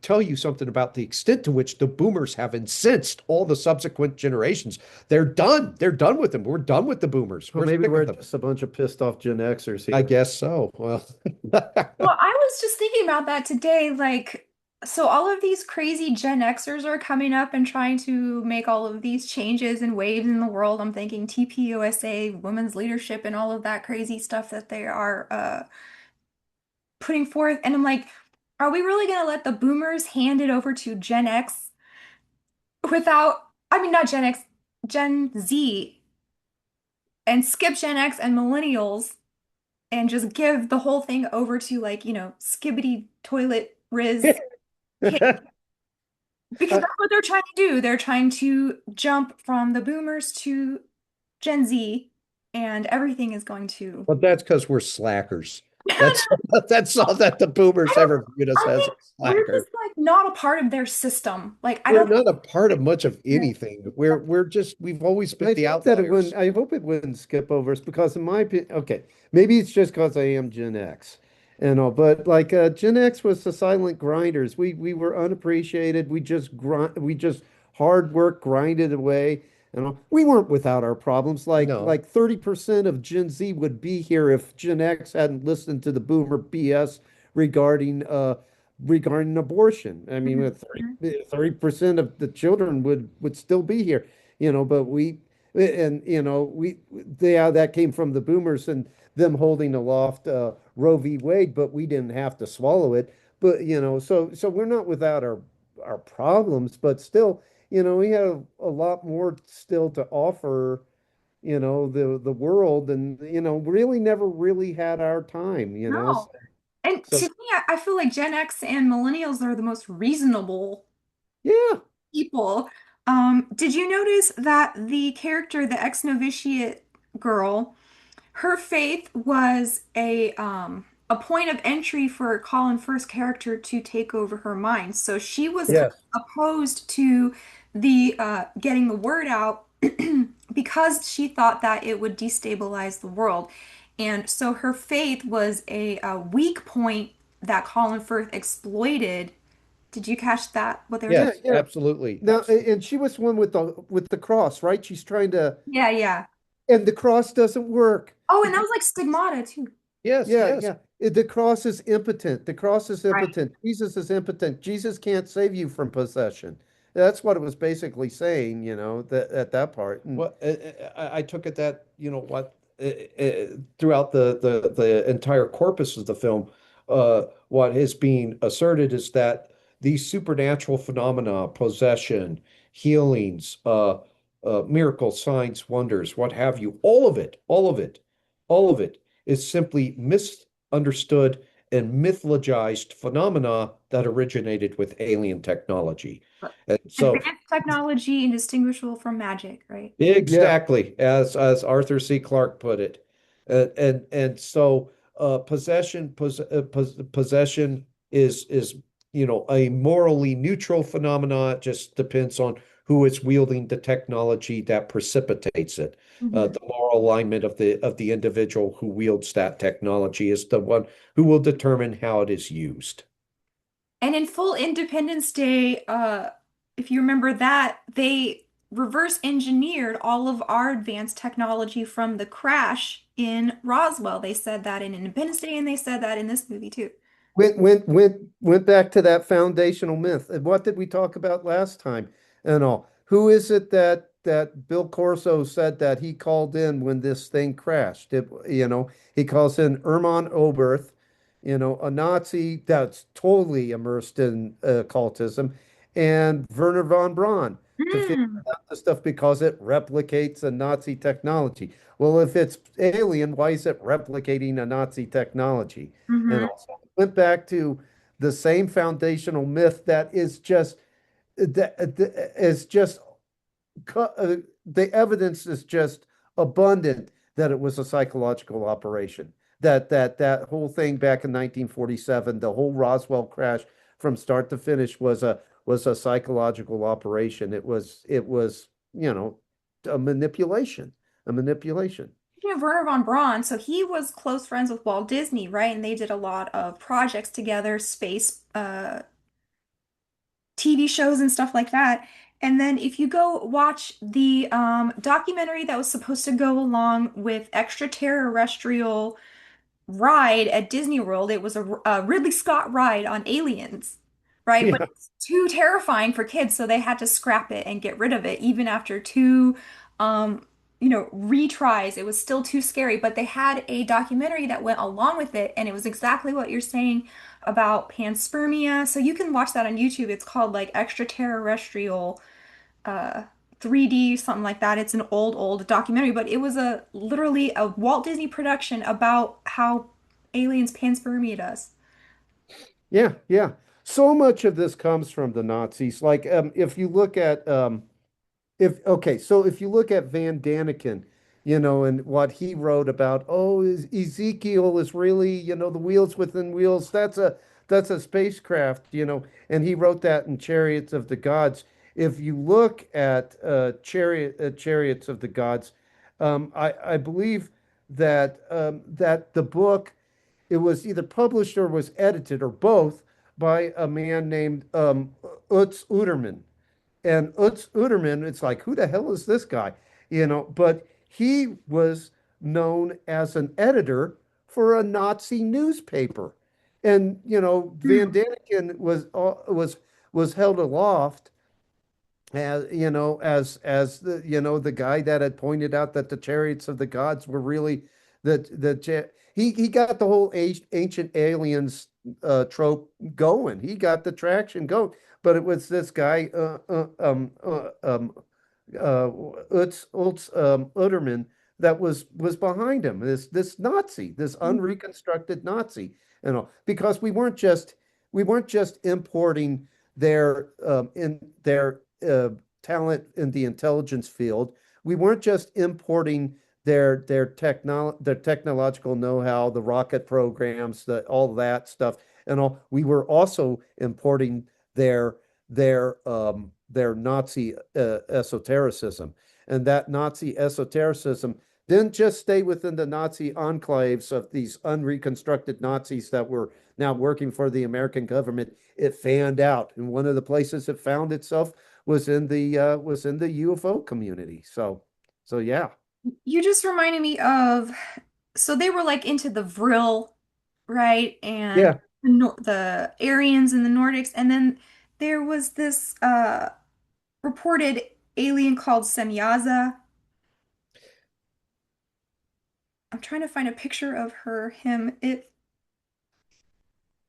tell you something about the extent to which the boomers have incensed all the subsequent generations. They're done. They're done with them. We're done with the boomers. Well, We're maybe sick we're of them. just a bunch of pissed off Gen Xers I here. guess so. Well, Well, I was just thinking about that today. Like, so all of these crazy Gen Xers are coming up and trying to make all of these changes and waves in the world. I'm thinking TPUSA, women's leadership, and all of that crazy stuff that they are putting forth. And I'm like, are we really going to let the boomers hand it over to Gen X without, I mean, not Gen X, Gen Z, and skip Gen X and millennials and just give the whole thing over to, like, skibbity toilet Riz kids? Because that's what they're trying to do. They're trying to jump from the boomers to Gen Z, and everything is going to. but that's because we're slackers. That's that's all that the boomers ever viewed us I as, think we're slackers. just like not a part of their system. Like, I We're don't not a part of much of think. anything. We've always been I the think that it outliers. wouldn't, I hope it wouldn't skip over us because in my opinion, okay, maybe it's just because I am Gen X and all, but like Gen X was the silent grinders. We were unappreciated. We just hard work grinded away. And all. We weren't without our problems. No, Like 30% of Gen Z would be here if Gen X hadn't listened to the boomer BS regarding regarding abortion. I mean, with Mhm. 30% of the children would still be here, but yeah, that came from the boomers and them holding aloft Roe v. Wade, but we didn't have to swallow it. But so we're not without our problems, but still, we have a lot more still to offer, the world, and really never really had our time. No. And to So me, I feel like Gen X and millennials are the most reasonable yeah. people. Did you notice that the character, the ex-novitiate girl, her faith was a point of entry for Colin Firth's character to take over her mind. So she was kind Yes. of opposed to the getting the word out because she thought that it would destabilize the world. And so her faith was a weak point that Colin Firth exploited. Did you catch that? What they were talking? Yeah, Yes, yeah. absolutely. Now, and she was the one with the cross, right? She's trying to, Yeah, yeah. and the cross doesn't work. Oh, and that Because was like stigmata too. Yes, yeah, yes. yeah. The cross is impotent. The cross is Right. impotent. Jesus is impotent. Jesus can't save you from possession. That's what it was basically saying, that at that part. And Well, I took it that, throughout the entire corpus of the film, what is being asserted is that these supernatural phenomena, possession, healings, miracles, signs, wonders, what have you, all of it is simply misunderstood and mythologized phenomena that originated with alien technology. And so Advanced technology indistinguishable from magic, right? yeah, exactly, as Arthur C. Clarke put it, and so possession is a morally neutral phenomena. It just depends on who is wielding the technology that precipitates it. Mhm. The moral alignment of the individual who wields that technology is the one who will determine how it is used. And in full Independence Day, if you remember that, they reverse engineered all of our advanced technology from the crash in Roswell. They said that in Independence Day, and they said that in this movie too. went back to that foundational myth. And what did we talk about last time and all? Who is it that Bill Corso said that he called in when this thing crashed? He calls in Erman Oberth, a Nazi that's totally immersed in occultism, and Werner von Braun to figure Mm. out the stuff because it replicates a Nazi technology. Well, if it's alien, why is it replicating a Nazi technology? And Hmm. also went back to the same foundational myth that is just the evidence is just abundant that it was a psychological operation. That whole thing back in 1947, the whole Roswell crash from start to finish was a psychological operation. It was a manipulation, a manipulation. Speaking of Werner von Braun, so he was close friends with Walt Disney, right? And they did a lot of projects together, space TV shows and stuff like that. And then if you go watch the documentary that was supposed to go along with extraterrestrial ride at Disney World. It was a Ridley Scott ride on aliens, right? But Yeah. it's too terrifying for kids, so they had to scrap it and get rid of it. Even after two, um, retries, it was still too scary. But they had a documentary that went along with it, and it was exactly what you're saying about panspermia. So you can watch that on YouTube. It's called like extraterrestrial uh 3D, something like that. It's an old documentary, but it was a literally a Walt Disney production about how aliens panspermia us. Yeah, yeah. So much of this comes from the Nazis. Like, if you look at if okay, so if you look at Van Daniken, and what he wrote about, oh, Ezekiel is really, the wheels within wheels. That's a spacecraft, and he wrote that in Chariots of the Gods. If you look at Chariots of the Gods, I believe that the book it was either published or was edited or both by a man named Utz Uderman. And Utz Uderman, it's like, who the hell is this guy? But he was known as an editor for a Nazi newspaper. And, Van Hmm. Daniken was held aloft as the guy that had pointed out that the chariots of the gods were really he got the whole ancient aliens trope going. He got the traction going, but it was this guy Utterman that was behind him. This Nazi, this unreconstructed Nazi, because we weren't just importing their talent in the intelligence field. We weren't just importing their technological know-how, the rocket programs, all that stuff, and all. We were also importing their their Nazi esotericism, and that Nazi esotericism didn't just stay within the Nazi enclaves of these unreconstructed Nazis that were now working for the American government. It fanned out, and one of the places it found itself was in the UFO community. So yeah. You just reminded me of, so they were like into the Vril, right? And Yeah. the Aryans and the Nordics. And then there was this reported alien called Semyaza. I'm trying to find a picture of him.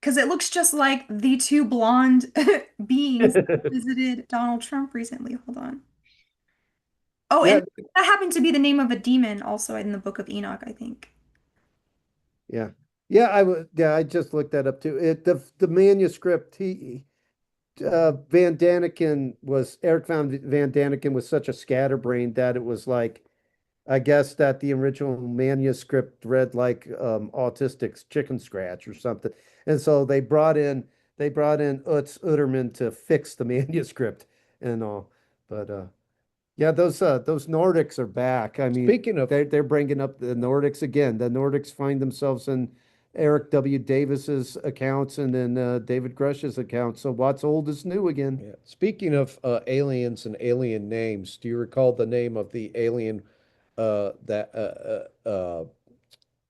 Because it looks just like the two blonde beings that visited Donald Trump recently. Hold on. Oh, Yeah, and that happened to be the name of a demon also in the Book of Enoch, I think. yeah. Yeah, I just looked that up too. The manuscript, he Van Daniken was Van Daniken was such a scatterbrain that it was like, I guess that the original manuscript read like autistic's chicken scratch or something. And so they brought in Utz Uterman to fix the manuscript and all. But yeah, those Nordics are back. I mean, Speaking of they're bringing up the Nordics again. The Nordics find themselves in Eric W. Davis's accounts and then David Grush's accounts. So what's old is new again. Yeah. Speaking of aliens and alien names, do you recall the name of the alien that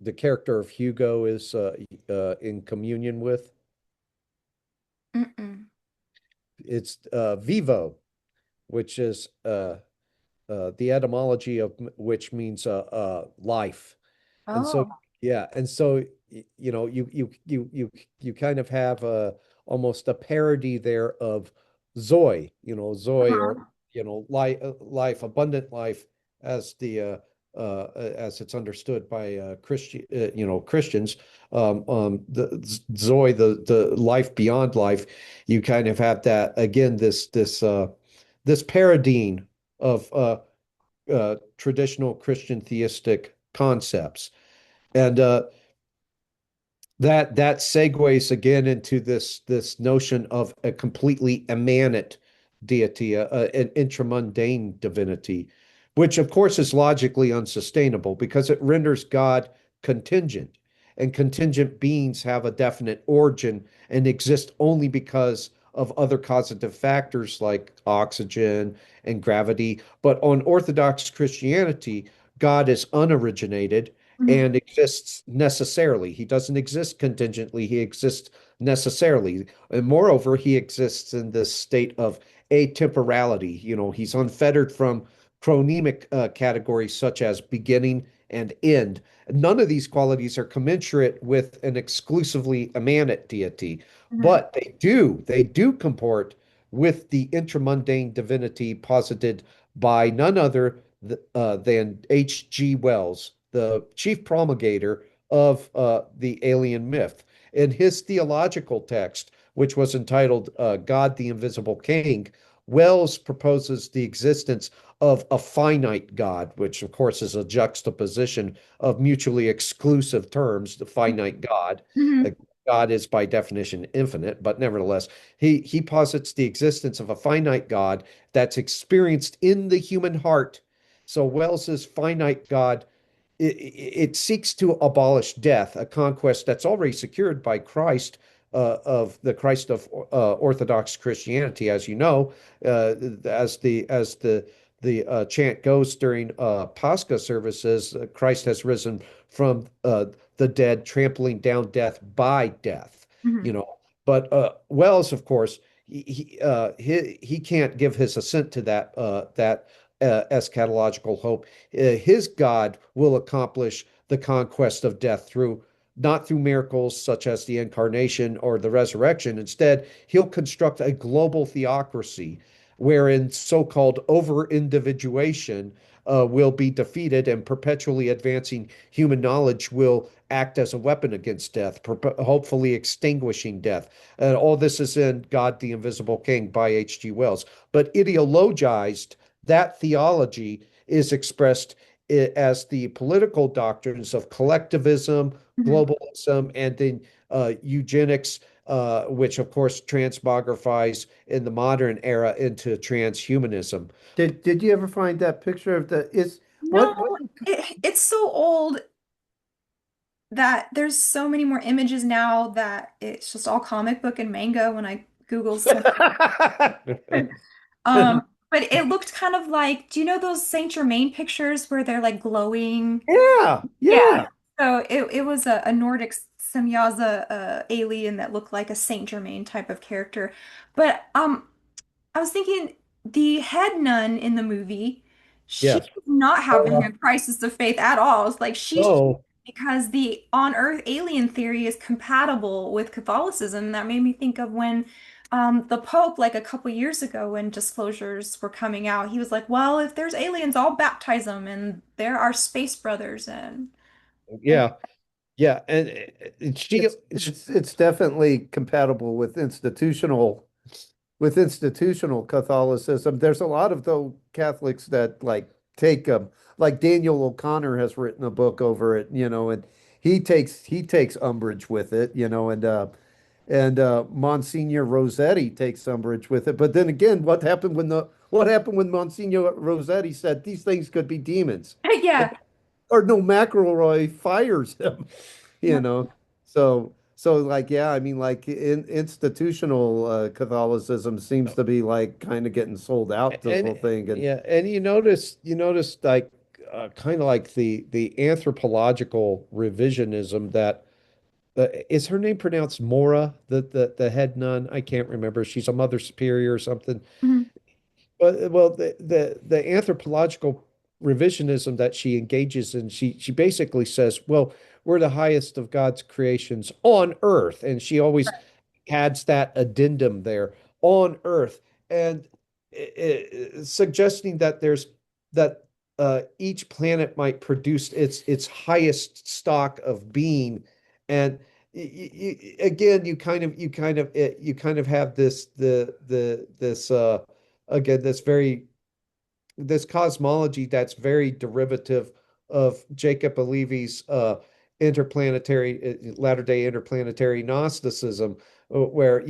the character of Hugo is in communion with? Mm-mm. It's Vivo, which is the etymology of which means life. And so, Oh. yeah, and so you know, you kind of have almost a parody there of Zoe, Zoe, or Uh-huh. life, abundant life, as the as it's understood by Christians. The Zoe, the life beyond life. You kind of have that again. This parodying of traditional Christian theistic concepts. And that segues again into this notion of a completely immanent deity, an intramundane divinity, which of course is logically unsustainable because it renders God contingent, and contingent beings have a definite origin and exist only because of other causative factors like oxygen and gravity. But on Orthodox Christianity, God is unoriginated Mhm. and exists necessarily. He doesn't exist contingently, he exists necessarily. And moreover, he exists in this state of atemporality. He's unfettered from chronemic categories such as beginning and end. None of these qualities are commensurate with an exclusively immanent deity, Mhm. but they do comport with the intramundane divinity posited by none other than H.G. Wells, the chief promulgator of the alien myth. In his theological text, which was entitled God the Invisible King, Wells proposes the existence of a finite God, which of course is a juxtaposition of mutually exclusive terms, the finite God. Uh, Mhm. God is by definition infinite, but nevertheless, he posits the existence of a finite God that's experienced in the human heart. So Wells's finite God, it seeks to abolish death, a conquest that's already secured by Christ, of the Christ of Orthodox Christianity, as you know, as the chant goes during Pascha services. Christ has risen from the dead, trampling down death by death. You Mhm. know, but Wells, of course, he can't give his assent to that eschatological hope. His God will accomplish the conquest of death not through miracles such as the incarnation or the resurrection. Instead, he'll construct a global theocracy wherein so-called over-individuation will be defeated, and perpetually advancing human knowledge will act as a weapon against death, hopefully extinguishing death. And all this is in God the Invisible King by H.G. Wells. But ideologized, that theology is expressed as the political doctrines of collectivism, Mhm. globalism, and then eugenics, which of course transmogrifies in the modern era into transhumanism. Did you ever find that picture of the is what No, it's so old that there's so many more images now that it's just all comic book and manga when I Google some. But it looked kind of like, do you know those Saint Germain pictures where they're like glowing? Yeah, Yeah. yeah. So it was a Nordic Semyaza alien that looked like a Saint Germain type of character. But I was thinking the head nun in the movie, she Yes. was not having Uh, a crisis of faith at all. It's like she's no. because the on-Earth alien theory is compatible with Catholicism. That made me think of when the Pope, like a couple years ago, when disclosures were coming out, he was like, "Well, if there's aliens, I'll baptize them, and there are space brothers." And Yeah. Yeah. And she, It's definitely compatible with institutional Catholicism. There's a lot of though Catholics that take like Daniel O'Connor has written a book over it, and he takes umbrage with it, and Monsignor Rossetti takes umbrage with it. But then again, what happened when Monsignor Rossetti said these things could be demons? yeah, Or no, McElroy fires him, you yeah. know. So like yeah, I mean like institutional Catholicism seems to be like kind of getting sold out the and whole thing, and yeah, and you notice like kind of like the anthropological revisionism that is her name pronounced Mora, the head nun? I can't remember. She's a mother superior or something. Mhm. Well, the anthropological revisionism that she engages in, she basically says, well, we're the highest of God's creations on earth. And she always adds that addendum there, on earth, and suggesting that there's that each planet might produce its highest stock of being. And again, you kind of have this cosmology that's very derivative of Jacob Alevi's interplanetary Latter-day interplanetary Gnosticism, where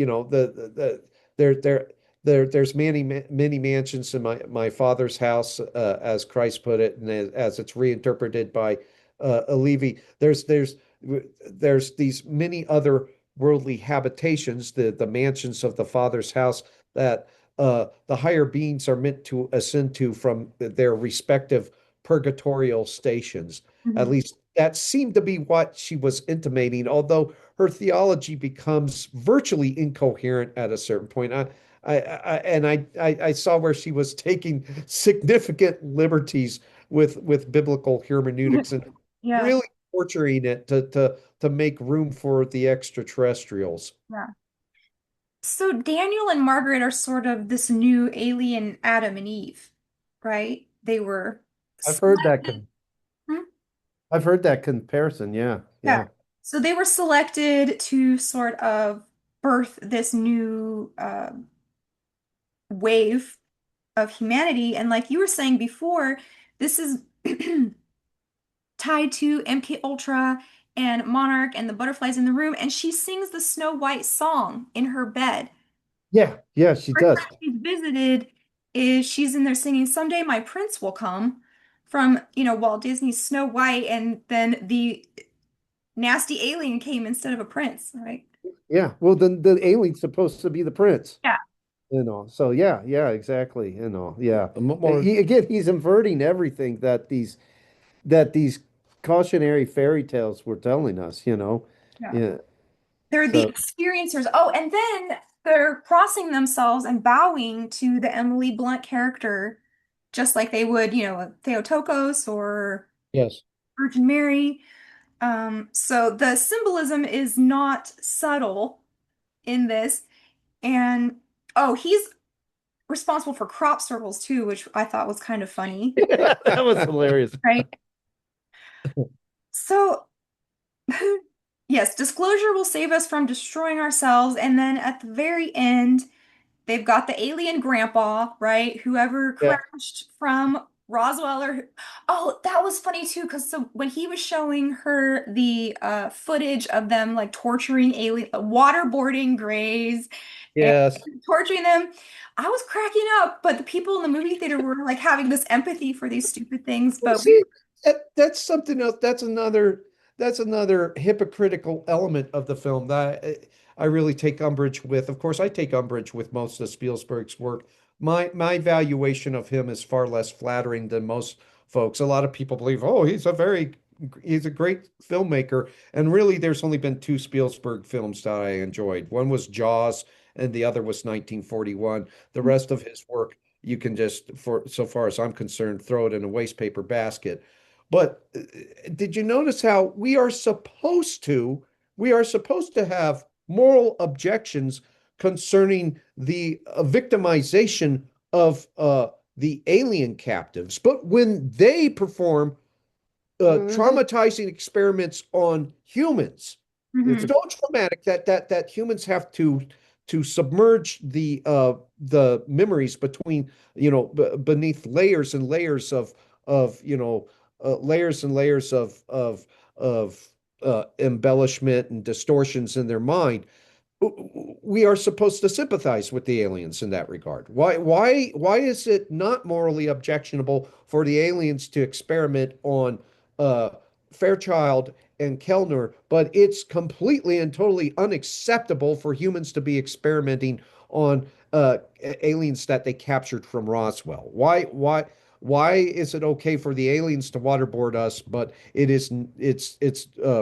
there's many mansions in my father's house, as Christ put it, and as it's reinterpreted by Alevi. There's these many other worldly habitations, the mansions of the father's house, that the higher beings are meant to ascend to from their respective purgatorial stations. At Mhm. least that seemed to be what she was intimating, although her theology becomes virtually incoherent at a certain point. I saw where she was taking significant liberties with biblical hermeneutics and Yeah, really torturing it to make room for the extraterrestrials. yeah. So Daniel and Margaret are sort of this new alien Adam and Eve, right? They were I've heard that selected. Hmm? I've heard that comparison. Yeah, Yeah. yeah. So they were selected to sort of birth this new wave of humanity. And like you were saying before, this is tied to MK Ultra and Monarch and the butterflies in the room. And she sings the Snow White song in her bed. Yeah, yeah, she First does. time she's visited is she's in there singing "Someday My Prince Will Come" from, Walt Disney's Snow White, and then the nasty alien came instead of a prince, right? Yeah. Well, then the alien's supposed to be the prince. Yeah. So yeah, yeah, exactly. Yeah. More, He's inverting everything that these cautionary fairy tales were telling us. Yeah. Yeah. They're the So experiencers. Oh, and then they're crossing themselves and bowing to the Emily Blunt character, just like they would, Theotokos or yes. Virgin Mary. So the symbolism is not subtle in this. And oh, he's responsible for crop circles too, which I thought was kind of funny, that was hilarious. right? So, yes, disclosure will save us from destroying ourselves. And then at the very end, they've got the alien grandpa, right? Whoever Yeah. crashed from Roswell or oh, that was funny too, because so when he was showing her the footage of them like torturing alien waterboarding grays and Yes. torturing them, I was cracking up, but the people in the movie theater were like having this empathy for these stupid things. Well, But we see, that's something else. That's another hypocritical element of the film that I really take umbrage with. Of course, I take umbrage with most of Spielberg's work. My valuation of him is far less flattering than most folks. A lot of people believe, oh, he's a great filmmaker. And really, there's only been two Spielberg films that I enjoyed. One was Jaws, and the other was 1941. The rest of his work you can just, for so far as I'm concerned, throw it in a waste paper basket. But did you notice how we are supposed to have moral objections concerning the victimization of the alien captives, but when they perform traumatizing experiments on humans, it's Mhm. so traumatic that humans have to submerge the memories between beneath layers and layers of layers and layers of embellishment and distortions in their mind. We are supposed to sympathize with the aliens in that regard. Why is it not morally objectionable for the aliens to experiment on uh, Fairchild and Kellner, but it's completely and totally unacceptable for humans to be experimenting on aliens that they captured from Roswell? Why is it okay for the aliens to waterboard us, but it's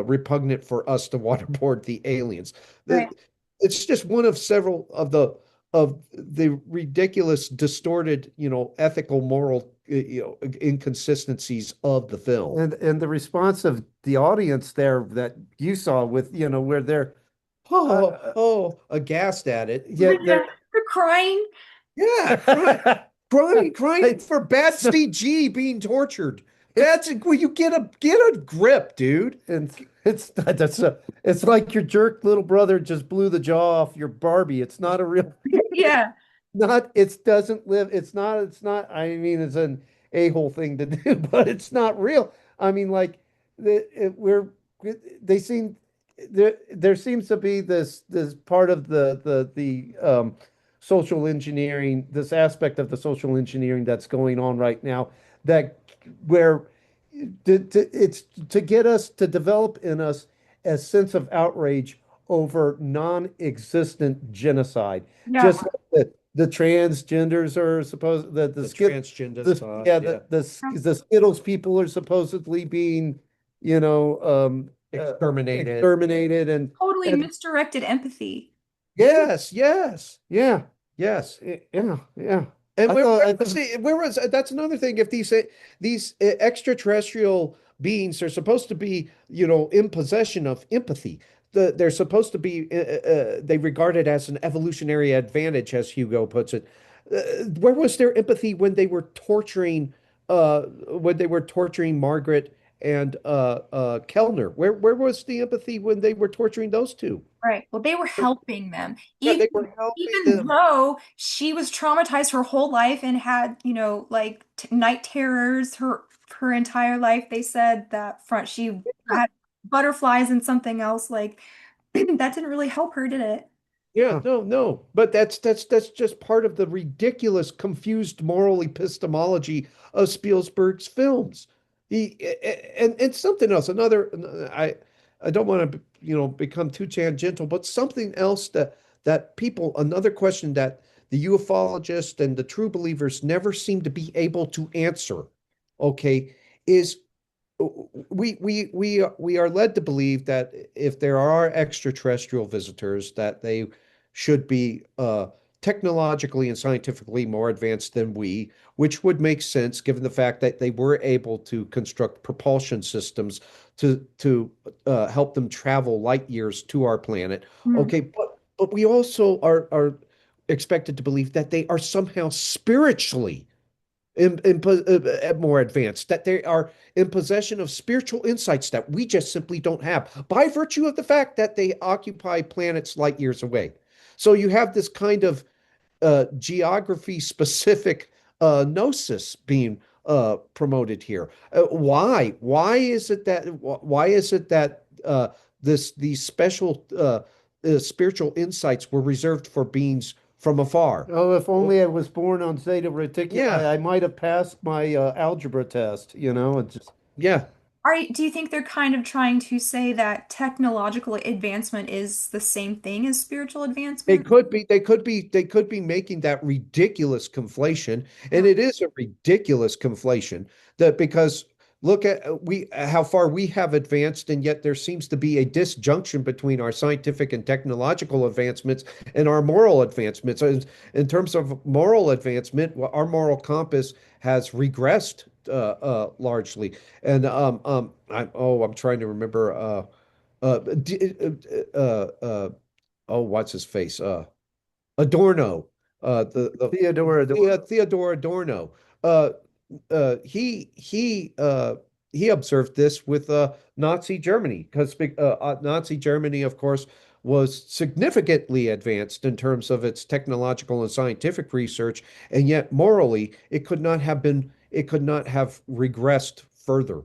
repugnant for us to waterboard the aliens? Right. The, it's just one of several of the ridiculous, distorted, ethical, moral, inconsistencies of the film. And the response of the audience there that you saw with, where they're Aghast at it. yeah, Yeah, they're crying. Yeah, crying for Bad Steve G being tortured. Will you get a grip, dude? and it's like your jerk little brother just blew the jaw off your Barbie. It's not a real Yeah. not it doesn't live it's not I mean it's an a-hole thing to do but it's not real. I mean like we're they seem there seems to be this part of the social engineering, this aspect of the social engineering that's going on right now, that where it's to get us to develop in us a sense of outrage over non-existent genocide, Yeah. just like the transgenders are supposed that The transgender stuff, yeah yeah. the Skittles people are supposedly being Exterminated. exterminated Totally and misdirected empathy. Yes, yes. yeah yeah yeah And I where, thought where I was thought the, where was that's another thing. If these extraterrestrial beings are supposed to be, in possession of empathy, they're supposed to be they regard it as an evolutionary advantage, as Hugo puts it. Where was their empathy when they were torturing Margaret and Kellner? Where was the empathy when they were torturing those two? Right. Well, they were helping them. Yeah, Even they were helping even them. though she was traumatized her whole life and had, like night terrors her entire life, they said that front she had butterflies and something else like that didn't really help her, did it? Yeah, no, no. But that's just part of the ridiculous, confused moral epistemology of Spielberg's films. And something else. I don't want to, become too tangential, but something else that people, another question that the ufologists and the true believers never seem to be able to answer, okay, is we are led to believe that if there are extraterrestrial visitors, that they should be technologically and scientifically more advanced than we, which would make sense given the fact that they were able to construct propulsion systems to help them travel light years to our planet. Hmm. Okay, but we also are expected to believe that they are somehow spiritually more advanced, that they are in possession of spiritual insights that we just simply don't have by virtue of the fact that they occupy planets light years away. So you have this kind of geography specific gnosis being promoted here. Why? Why is it that these special spiritual insights were reserved for beings from afar? Oh, if only I was born on Zeta Reticuli, Yeah, I might have passed my algebra test, you know, and just yeah. Do you think they're kind of trying to say that technological advancement is the same thing as spiritual advancement? They could be making that ridiculous conflation, and Yeah. it is a ridiculous conflation that because look at we how far we have advanced, and yet there seems to be a disjunction between our scientific and technological advancements and our moral advancements. In terms of moral advancement, well, our moral compass has regressed largely, and I'm trying to remember uh, d- uh, uh, uh, oh, what's his face? Adorno, Theodore Theodore Adorno. Uh, uh, he he uh, he observed this with Nazi Germany because Nazi Germany, of course, was significantly advanced in terms of its technological and scientific research, and yet morally, it could not have regressed further.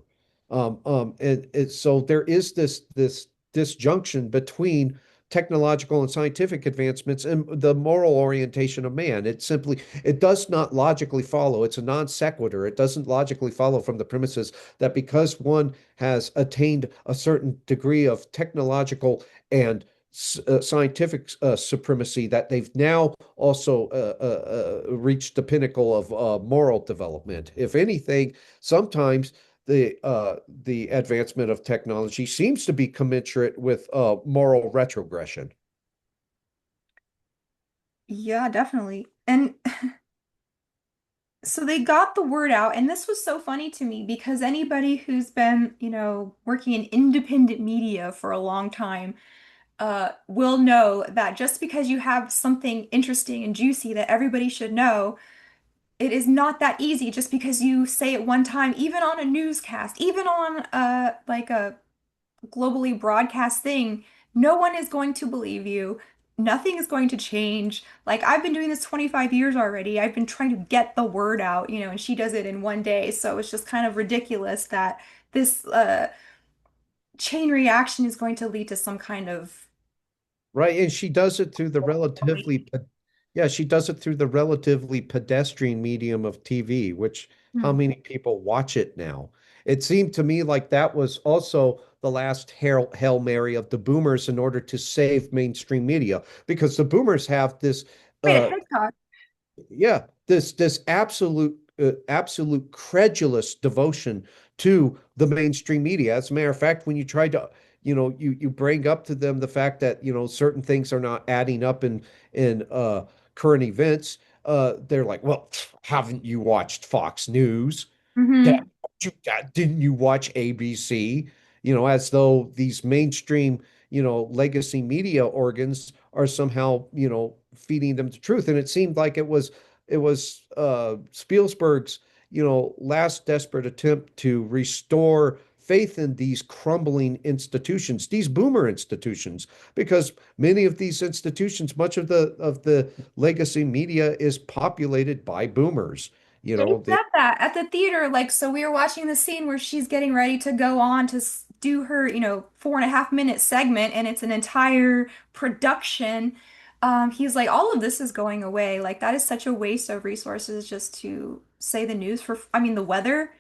So there is this disjunction between technological and scientific advancements and the moral orientation of man. It does not logically follow. It's a non sequitur. It doesn't logically follow from the premises that because one has attained a certain degree of technological and scientific supremacy, that they've now also reached the pinnacle of moral development. If anything, sometimes the advancement of technology seems to be commensurate with moral retrogression. Yeah, definitely. And so they got the word out, and this was so funny to me because anybody who's been, working in independent media for a long time, will know that just because you have something interesting and juicy that everybody should know, it is not that easy just because you say it one time, even on a newscast, even on like a globally broadcast thing, no one is going to believe you. Nothing is going to change. Like I've been doing this 25 years already. I've been trying to get the word out, and she does it in one day. So it's just kind of ridiculous that this chain reaction is going to lead to some kind of Right. And she does it through the awakening. yeah, she does it through the relatively pedestrian medium of TV, which how Hmm. many people watch it now? It seemed to me like that was also the last Hail Mary of the boomers in order to save mainstream media, because the boomers have this Wait, a uh, hedgehog. yeah, this absolute credulous devotion to the mainstream media. As a matter of fact, when you try to, you bring up to them the fact that, certain things are not adding up in current events, they're like, well, haven't you watched Fox News? Yeah, Hmm. didn't you watch ABC? As though these mainstream, legacy media organs are somehow, feeding them the truth. And it seemed like it was Spielberg's, last desperate attempt to restore faith in these crumbling institutions, these boomer institutions, because many of these institutions, much of the legacy media is populated by boomers. They They said that at the theater. Like, so we were watching the scene where she's getting ready to go on to do her, 4.5 minute segment, and it's an entire production. He's like, all of this is going away. Like, that is such a waste of resources just to say the news for, I mean, the weather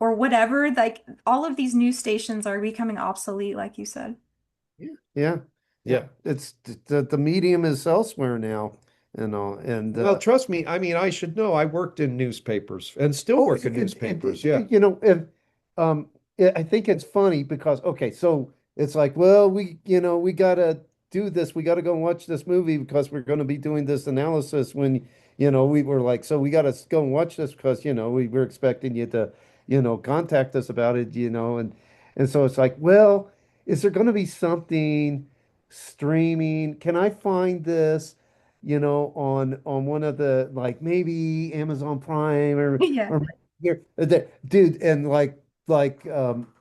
or whatever. Like, all of these news stations are becoming obsolete, like you said. yeah. Yeah. Yeah. It's the medium is elsewhere now, and Well, trust me, I mean, I should know. I worked in newspapers and still oh, work in newspapers. Yeah. um, I think it's funny because okay, so it's like, well, we gotta do this. We gotta go and watch this movie because we're going to be doing this analysis. When we were like, so we gotta go and watch this because we were expecting you to contact us about it. And so it's like, well, is there going to be something streaming? Can I find this? On one of the like maybe Amazon Prime Yeah. or here, dude, and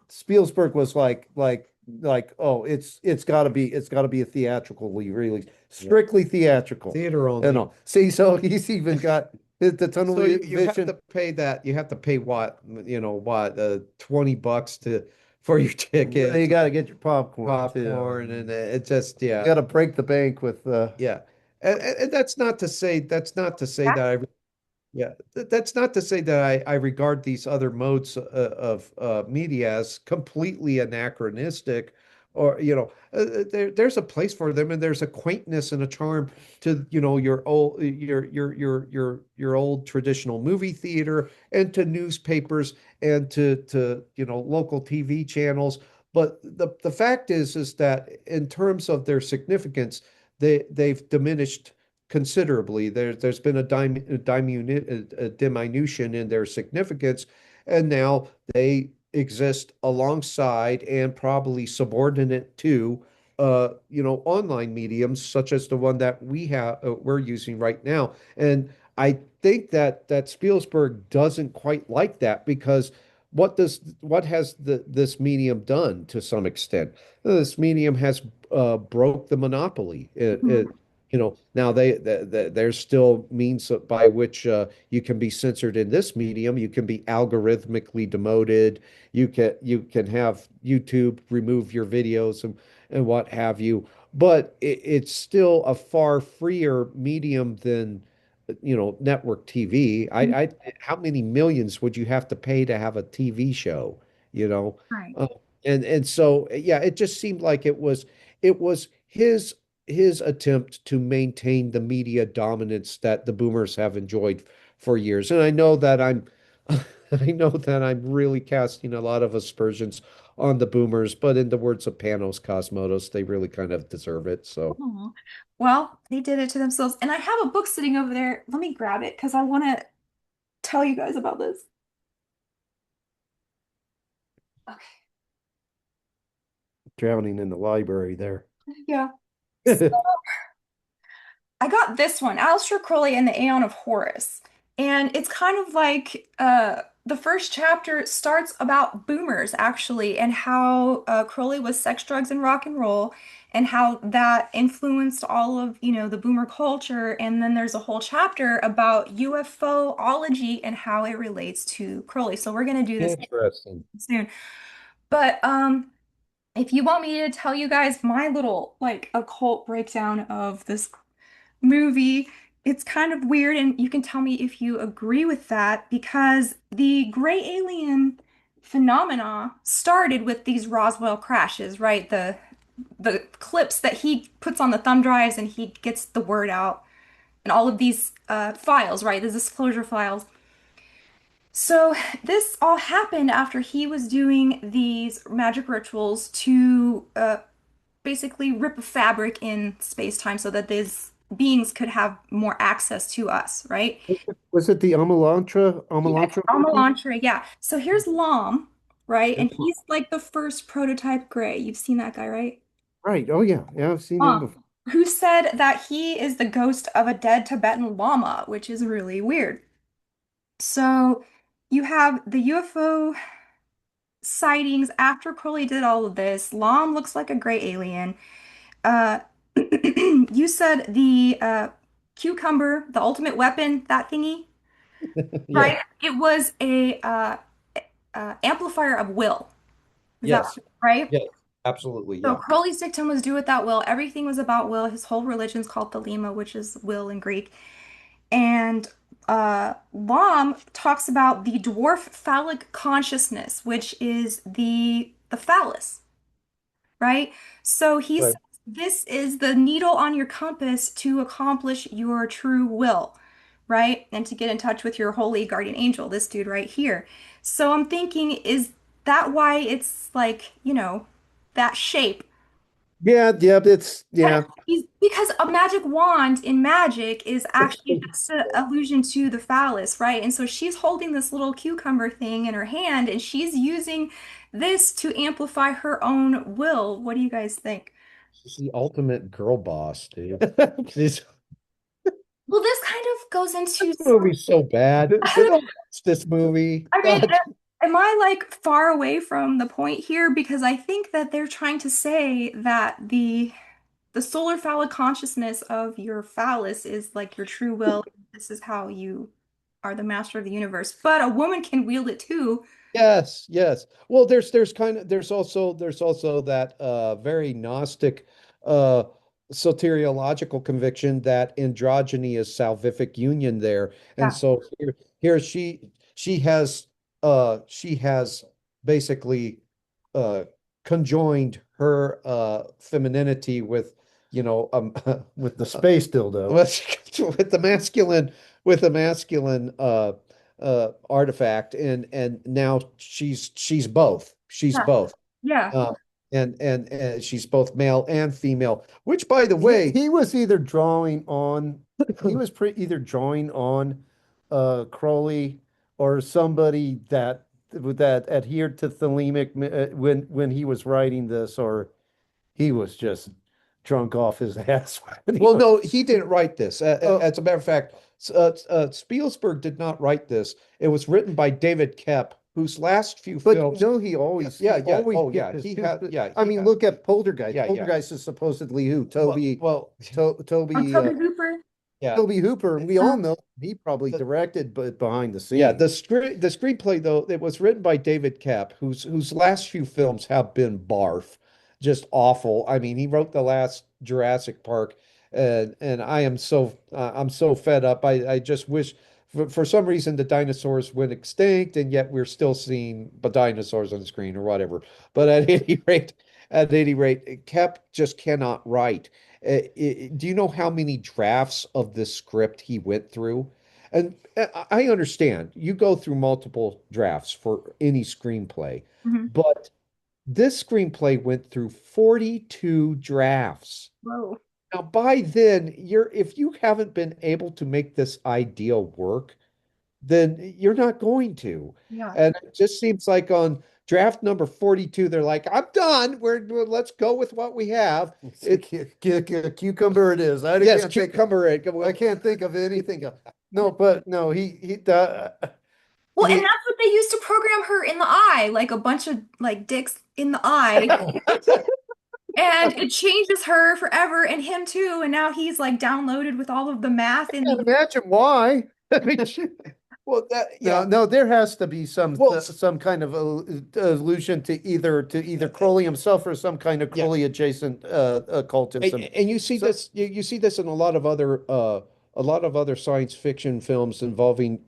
Spielberg was oh, it's got to be a theatrical release, Yeah. strictly theatrical. Theater only. See, so he's even got The tunnel So you have vision. to pay that. You have to pay what, what, $20 to for your You tickets, got to get your popcorn too. popcorn, and it just, You yeah, got to break the bank with yeah. And that's not to say that I yeah, that's not to say that I regard these other modes of media as completely anachronistic, or there's a place for them, and there's a quaintness and a charm to your old traditional movie theater, and to newspapers, and to local TV channels. But the fact is that in terms of their significance, they've diminished considerably. There's been a diminution in their significance, and now they exist alongside and probably subordinate to online mediums such as the one that we're using right now. And I think that Spielberg doesn't quite like that, because what has this medium done to some extent? This medium has broke the monopoly. Now there's still means by which you can be censored in this medium. You can be algorithmically demoted. You can have YouTube remove your videos and what have you. But it's still a far freer medium than network TV. How many millions would you have to pay to have a TV show? You know, Right. uh, and so yeah, it just seemed like it was his attempt to maintain the media dominance that the boomers have enjoyed for years. And I know that I'm I know that I'm really casting a lot of aspersions on the boomers, but in the words of Panos Cosmatos, they really kind of deserve it. So Aw. Well, they did it to themselves. And I have a book sitting over there. Let me grab it because I want to tell you guys about this. Okay. drowning in the library there. Yeah. I got this one, Aleister Crowley and the Aeon of Horus. And it's kind of like the first chapter starts about boomers actually, and how Crowley was sex, drugs, and rock and roll, and how that influenced all of, the boomer culture. And then there's a whole chapter about UFOlogy and how it relates to Crowley. So we're gonna do this Interesting. soon. But if you want me to tell you guys my little like occult breakdown of this movie. It's kind of weird, and you can tell me if you agree with that, because the gray alien phenomena started with these Roswell crashes, right? The clips that he puts on the thumb drives and he gets the word out, and all of these files, right? The disclosure files. So this all happened after he was doing these magic rituals to basically rip a fabric in space-time so that these beings could have more access to us, right? Was it the Amalantra Yeah, Amalantra movie? Alma yeah. So here's Lom, right? And he's like the first prototype gray. You've seen that guy, right? Right. Oh yeah. Yeah, I've seen him Um, before. who said that he is the ghost of a dead Tibetan Lama, which is really weird. So you have the UFO sightings after Crowley did all of this. Lom looks like a gray alien. Uh, you said the cucumber, the ultimate weapon, that thingy, yeah, right? It was a amplifier of will. Is that yes, right? yes, absolutely, So yeah. Crowley's dictum was do without will. Everything was about will. His whole religion's called Thelema, which is will in Greek. And Lom talks about the dwarf phallic consciousness, which is the phallus, right? So he says Right. this is the needle on your compass to accomplish your true will, right? And to get in touch with your holy guardian angel, this dude right here. So I'm thinking, is that why it's like, that shape? Yeah, yeah, it's But yeah. because a magic wand in magic is actually just an allusion to the phallus, right? And so she's holding this little cucumber thing in her hand, and she's using this to amplify her own will. What do you guys think? She's the ultimate girl boss, dude. This Well, this kind of goes into movie's so bad. Don't watch this movie. I mean, God, am I like far away from the point here? Because I think that they're trying to say that the solar phallic consciousness of your phallus is like your true will. This is how you. are the master of the universe, but a woman can wield it too. Yes, yes. Well, there's also that very Gnostic uh soteriological conviction that androgyny is salvific union there. And Yeah. so here she has basically uh conjoined her femininity with with the space dildo. with the masculine artifact, and now she's both. She's Yeah. both. Yeah. Uh, and she's both male and female, which by the He, way, he was either drawing on either drawing on Crowley or somebody that adhered to thelemic when he was writing this, or he was just drunk off his ass. well, no, he didn't write this. Oh, As a matter of fact, Spielberg did not write this. It was written by David Koepp, whose last few but films. no, he always, Yeah, he yeah. always Oh, did yeah. this He too. had. Yeah. I He mean, had. look at Poltergeist. Yeah, yeah. Poltergeist is supposedly who? Well, Oh, Toby, Toby Hooper. yeah. Toby Hooper, and we all know he probably The, directed, but behind the Yeah, scenes. the screenplay though, it was written by David Koepp, whose last few films have been barf, just awful. I mean, he wrote the last Jurassic Park, and I'm so fed up. I just wish for some reason the dinosaurs went extinct, and yet we're still seeing the dinosaurs on the screen or whatever. But at any rate, Koepp just cannot write. Do you know how many drafts of this script he went through? And I understand you go through multiple drafts for any screenplay, Mhm. but this screenplay went through 42 drafts. Whoa. Now, by then, if you haven't been able to make this idea work, then you're not going to. Yeah. And it just seems like on draft number 42, they're like, I'm done. Let's go with what we have. Cucumber it is. Yes, cucumber it. I can't think of anything else. No, but no, Well, and he that's what they used to program her in the eye, like a bunch of like dicks in the eye. And it changes her forever and him too. And now he's like downloaded with all of the math in can't the imagine why. Well, that No, yeah. no, there has to be Well, some kind of allusion to either Crowley himself or some kind of yeah. Crowley adjacent occultism. And you see So this you see this in a lot of other science fiction films involving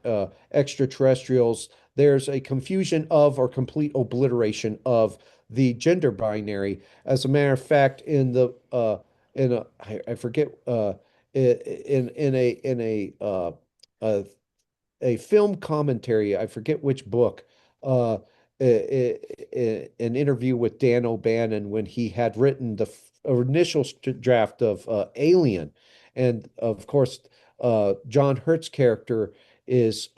extraterrestrials. There's a confusion of or complete obliteration of the gender binary. As a matter of fact, I forget uh, a film commentary. I forget which book. An interview with Dan O'Bannon when he had written the initial draft of Alien, and of course, John Hurt's character is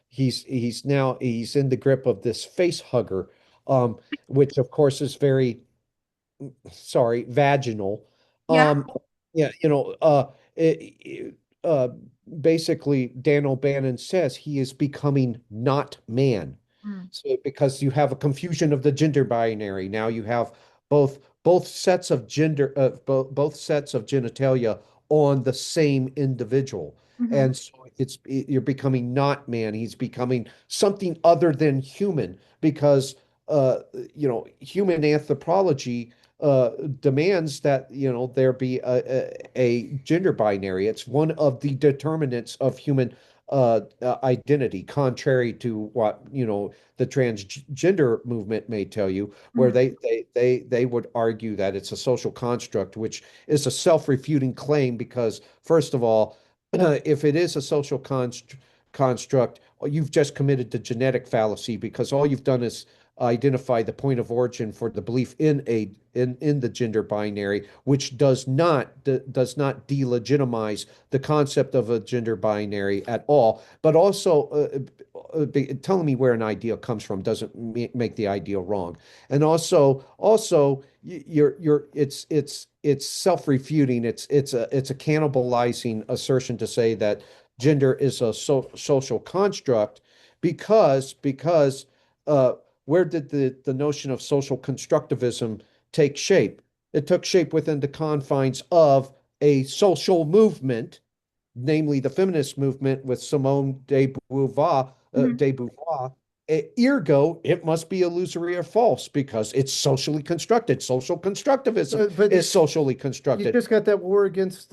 he's in the grip of this face hugger, which of course is very sorry, vaginal. yeah. Um, yeah, it, basically, Dan O'Bannon says he is becoming not man. Mm. So because you have a confusion of the gender binary, now you have both sets of both sets of genitalia on the same individual, Mhm. and so you're becoming not man. He's becoming something other than human because human anthropology demands that there be a gender binary. It's one of the determinants of human identity, contrary to what the transgender movement may tell you, where Mhm. they would argue that it's a social construct, which is a self-refuting claim because first of all, if it is a social construct, you've just committed the genetic fallacy because all you've done is identify the point of origin for the belief in the gender binary, which does not delegitimize the concept of a gender binary at all. But also, telling me where an ideal comes from doesn't make the ideal wrong. And also, it's self-refuting. It's a cannibalizing assertion to say that gender is a social construct because uh, where did the notion of social constructivism take shape? It took shape within the confines of a social movement namely the feminist movement with Simone Mhm. de Beauvoir, ergo, it must be illusory or false because it's socially constructed. Social constructivism But is socially you constructed. just got that war against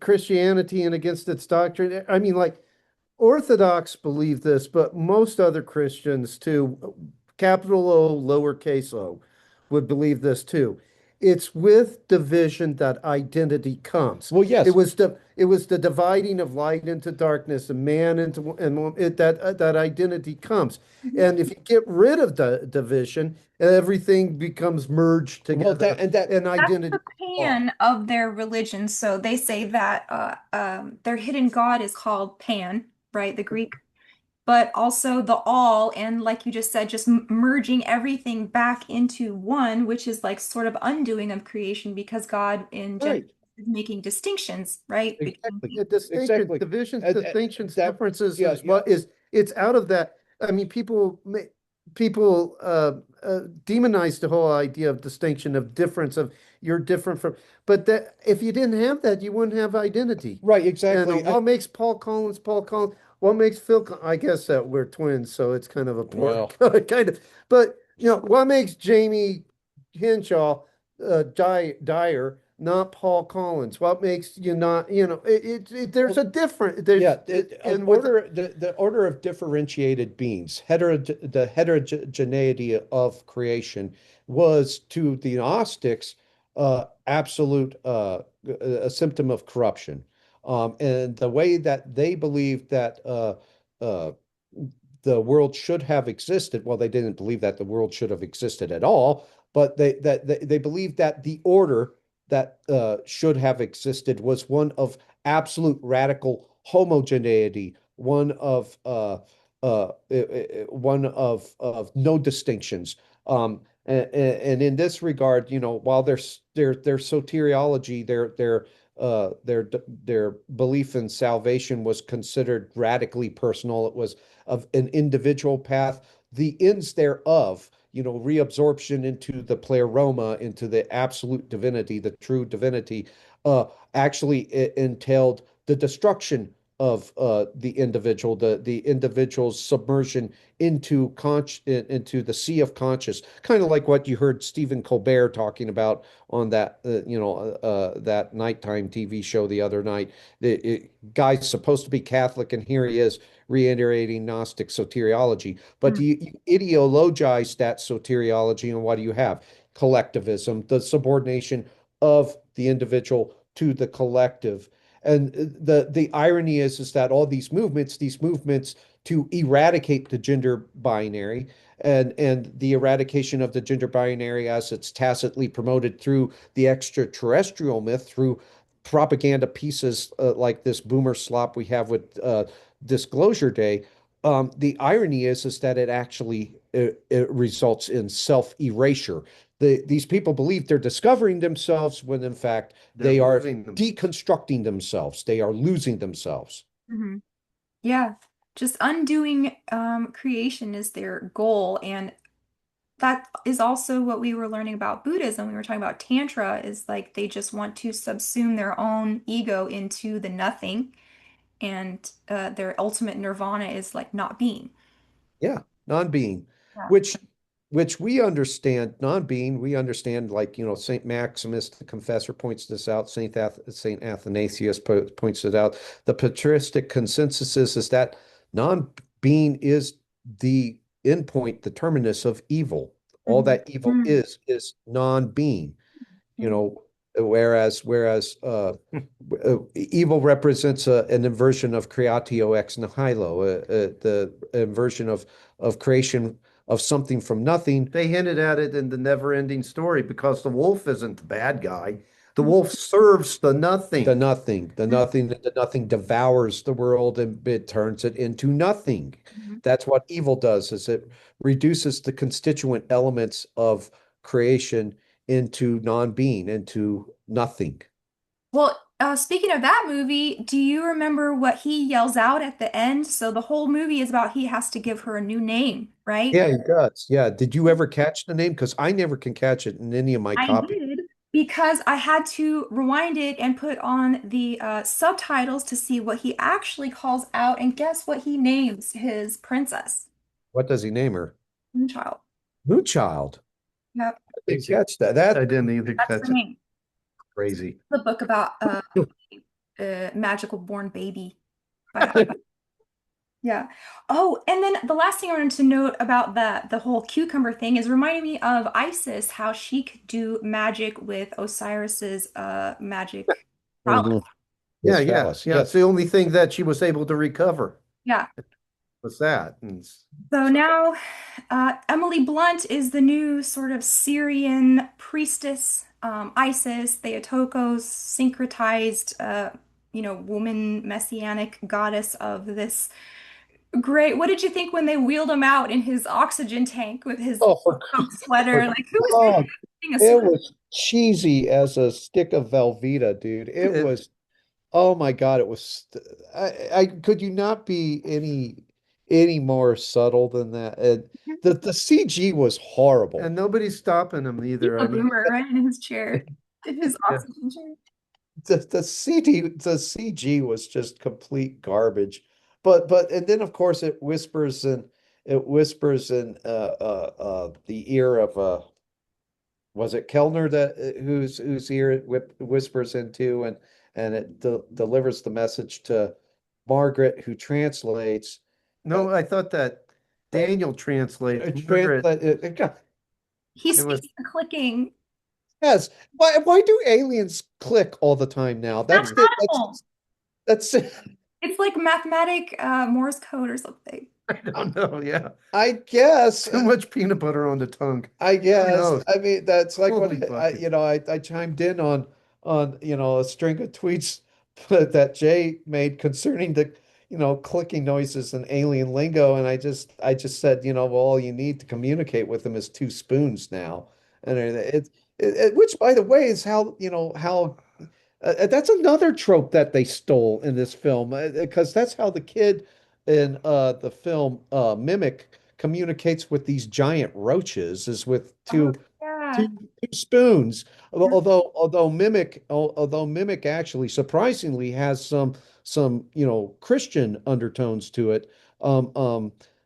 Christianity and against its doctrine. I mean, like Orthodox believe this, but most other Christians too, capital O, lowercase o, would believe this too. It's with division that identity comes. Well, yes, It was the dividing of light into darkness and man into that identity comes. Mhm. And if you get rid of the division, everything becomes merged well, together that and That's identity the is lost. pan of their religion. So they say that their hidden god is called Pan, right? The Greek, but also the all, and like you just said, just merging everything back into one, which is like sort of undoing of creation because God in Genesis right, is making distinctions, right? Between exactly, Yeah, distinction, exactly. divisions, And, and distinctions, that, differences yeah, is yeah. what is it's out of that. I mean, people demonize the whole idea of distinction, of difference, of you're different from. But that if you didn't have that, you wouldn't have identity. Right, And exactly. what makes Paul Collins Paul Collins? What makes I guess that we're twins, so it's kind of a Well, kind of. But what makes Jamie Hinshaw Dyer, not Paul Collins? What makes you not, there's well, a difference. yeah, And with, the order of differentiated beings, the heterogeneity of creation was to the Gnostics absolute a symptom of corruption. And the way that they believed that uh, the world should have existed, well, they didn't believe that the world should have existed at all, but they believed that the order that should have existed was one of absolute radical homogeneity, one of no distinctions. And in this regard, while their soteriology, their belief in salvation was considered radically personal. It was of an individual path. The ends thereof, reabsorption into the pleroma, into the absolute divinity, the true divinity, actually entailed the destruction of the individual, the individual's submersion into the sea of conscious, kind of like what you heard Stephen Colbert talking about on that nighttime TV show the other night. The guy's supposed to be Catholic, and here he is reiterating Gnostic soteriology. But you ideologize that soteriology, and what do you have? Collectivism, the subordination of the individual to the collective. And the irony is that all these movements to eradicate the gender binary and the eradication of the gender binary as it's tacitly promoted through the extraterrestrial myth, through propaganda pieces like this boomer slop we have with Disclosure Day. The irony is that it actually it results in self-erasure. These people believe they're discovering themselves when in fact they're they are losing them. deconstructing themselves. They are losing themselves. Mhm. Yeah, just undoing creation is their goal, and that is also what we were learning about Buddhism. We were talking about Tantra is like they just want to subsume their own ego into the nothing, and their ultimate nirvana is like not being. Yeah, non-being, Yeah. which we understand, non-being, we understand, like, Saint Maximus the Confessor points this out, Saint Athanasius points it out. The patristic consensus is that non-being is the endpoint, the terminus of evil. All Mhm. that evil Mm. is non-being. you Yeah. know, whereas evil represents an inversion of creatio ex nihilo, the inversion of creation of something from nothing. They hinted at it in the never-ending story because the wolf isn't the bad guy. The wolf serves the The nothing. nothing, Mhm. the nothing devours the world and it turns it into nothing. Mhm. That's what evil does, is it reduces the constituent elements of creation into non-being, into nothing. Well, speaking of that movie, do you remember what he yells out at the end? So the whole movie is about he has to give her a new name, right? Yeah, he does. Yeah. Did you ever catch the name? Because I never can catch it in any of my I copies. did because I had to rewind it and put on the subtitles to see what he actually calls out. And guess what he names his princess? What does he name her? Child. Moonchild. Yep, I didn't catch that. I That didn't either that's catch the name. crazy. The book about a magical born baby. By, yeah. Oh, and then the last thing I wanted to note about the whole cucumber thing is reminding me of Isis, how she could do magic with Osiris's magic prowess. Mhm. Yeah, Yes, yeah, phallus. yeah. It's Yes. the only thing that she was able to recover Yeah. was that. And So now Emily Blunt is the new sort of Syrian priestess, Isis, Theotokos, syncretized, woman messianic goddess of this great. What did you think when they wheeled him out in his oxygen tank with his Oh, sweater? Like, who was God. making a It sweater? was cheesy as a stick of Velveeta, dude. It it, was, oh my God, it was, I could you not be any more subtle than that? And the CG was horrible. and nobody's stopping him He's either. a I mean, boomer, right, in his chair, in his yeah. oxygen chair. The CG was just complete garbage. But and then of course it whispers in the ear of was it Kellner that whose ear it whispers into, and it delivers the message to Margaret, who translates. No, I thought that Daniel translates. Margaret, He it was speaks the clicking. Yes. Why do aliens click all the time now? That's the Mathematical. that's It's like mathematic Morse code or something. I don't know. Yeah, I guess. too much peanut butter on the tongue. I Who guess. knows? I mean, that's like what Holy I, bucket. I chimed in on a string of tweets that Jay made concerning the clicking noises and alien lingo, and I just said, well, all you need to communicate with them is two spoons now, and which, by the way, is how that's another trope that they stole in this film, because that's how the kid in the film Mimic communicates with these giant roaches, is with Oh, two yeah. two, two spoons. Although Mimic actually surprisingly has some Christian undertones to it.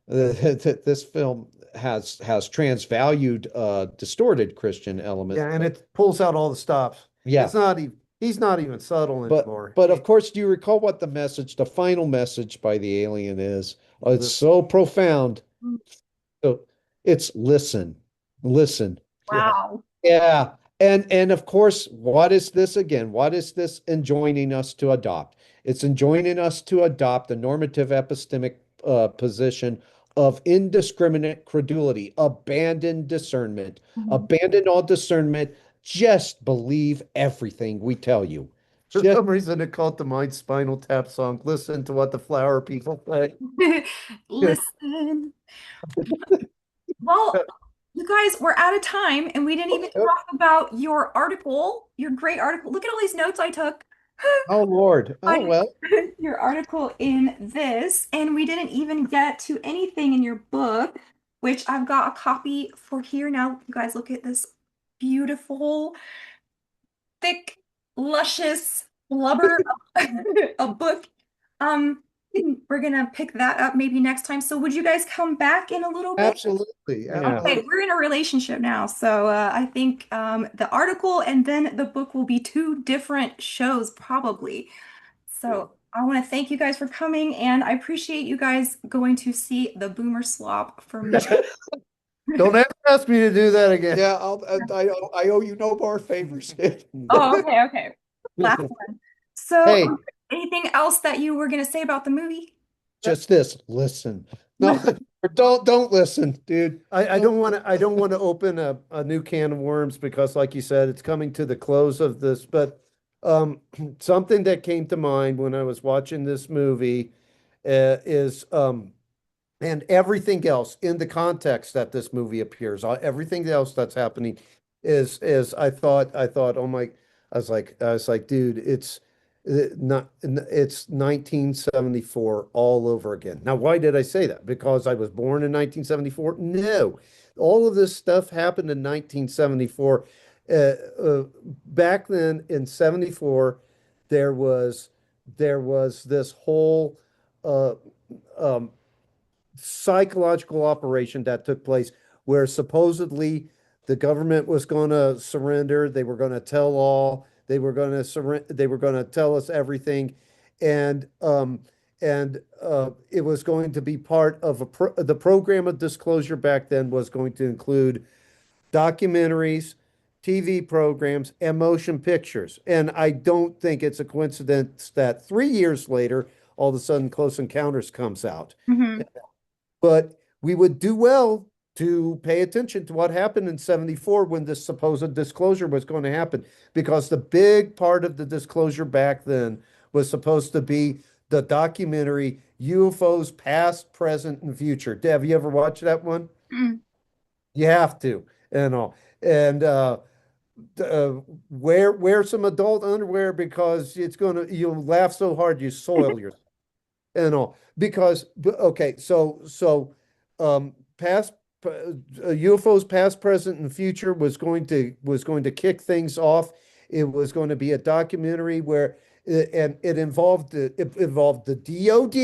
This film has transvalued distorted Christian elements. Yeah, and it pulls out all the stops. Yeah. It's not even. He's not even subtle But anymore. but of course, do you recall what the final message by the alien is? Oh, it's This, so profound. So it's listen, listen. yeah, Wow. Yeah. And of course, what is this again? What is this enjoining us to adopt? It's enjoining us to adopt a normative epistemic position of indiscriminate credulity, abandon discernment, Mhm. abandon all discernment, just believe everything we tell you. for Just some reason it called the Mind Spinal Tap song. Listen to what the flower people say. Listen. Well, you guys, we're out of time and we didn't even talk about your article, your great article. Look at all these notes I took Oh Lord. Oh on well. your article in this, and we didn't even get to anything in your book, which I've got a copy for here now. You guys, look at this beautiful, thick, luscious blubber of a book. Um, we're gonna pick that up maybe next time. So would you guys come back in a little bit? Absolutely. Yeah. Okay, Absolutely. we're in a relationship now, so I think the article and then the book will be two different shows probably. Yeah. So I want to thank you guys for coming, and I appreciate you guys going to see the Boomer Slop for me. Don't ever ask me to do that again. Yeah, I owe you no more favors. Oh, okay, okay. Last one. So, Hey, anything else that you were going to say about the movie? just this. Listen. No, or don't listen, dude. I don't want to. I don't want to open a new can of worms because, like you said, it's coming to the close of this. But something that came to mind when I was watching this movie is and everything else in the context that this movie appears, everything else that's happening is I thought, oh my, I was like, dude, it's 1974 all over again. Now, why did I say that? Because I was born in 1974? No, all of this stuff happened in 1974. Back then in 74, there was there was this whole uh, um, psychological operation that took place where supposedly the government was going to surrender. They were going to tell all. They were going to surrender. They were going to tell us everything, and it was going to be part of the program of disclosure back then was going to include documentaries, TV programs, and motion pictures. And I don't think it's a coincidence that 3 years later, all of a sudden, Close Encounters comes out. Hmm. But we would do well to pay attention to what happened in 74 when this supposed disclosure was going to happen, because the big part of the disclosure back then was supposed to be the documentary UFOs Past, Present, and Future. Have you ever watched that one? Mm. You have to, and all. And uh, wear some adult underwear because you'll laugh so hard you soil yourself and all. Because okay, past UFOs past, present, and future was going to kick things off. It was going to be a documentary where and it involved the DoD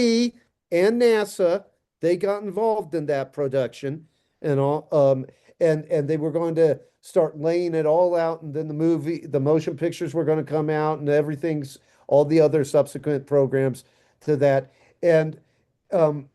and NASA. They got involved in that production and all. And they were going to start laying it all out, and then the motion pictures were going to come out, and all the other subsequent programs to that. And um,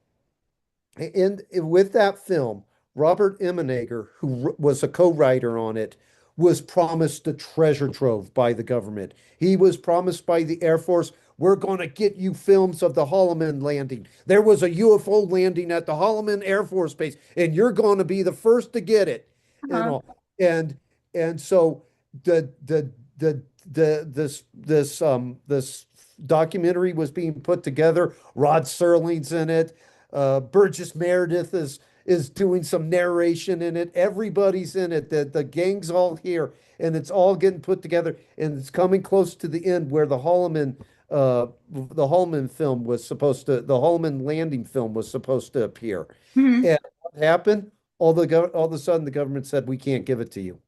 with that film, Robert Emenegger, who was a co-writer on it, was promised a treasure trove by the government. He was promised by the Air Force, we're going to get you films of the Holloman landing. There was a UFO landing at the Holloman Air Force Base, and you're going to be the first to get it. And Uh-huh. all. And and so this documentary was being put together. Rod Serling's in it. Burgess Meredith is doing some narration in it. Everybody's in it. The gang's all here, and it's all getting put together. And it's coming close to the end where the Holloman landing film was supposed to appear. Hmm. And what happened? All of a sudden, the government said we can't give it to you,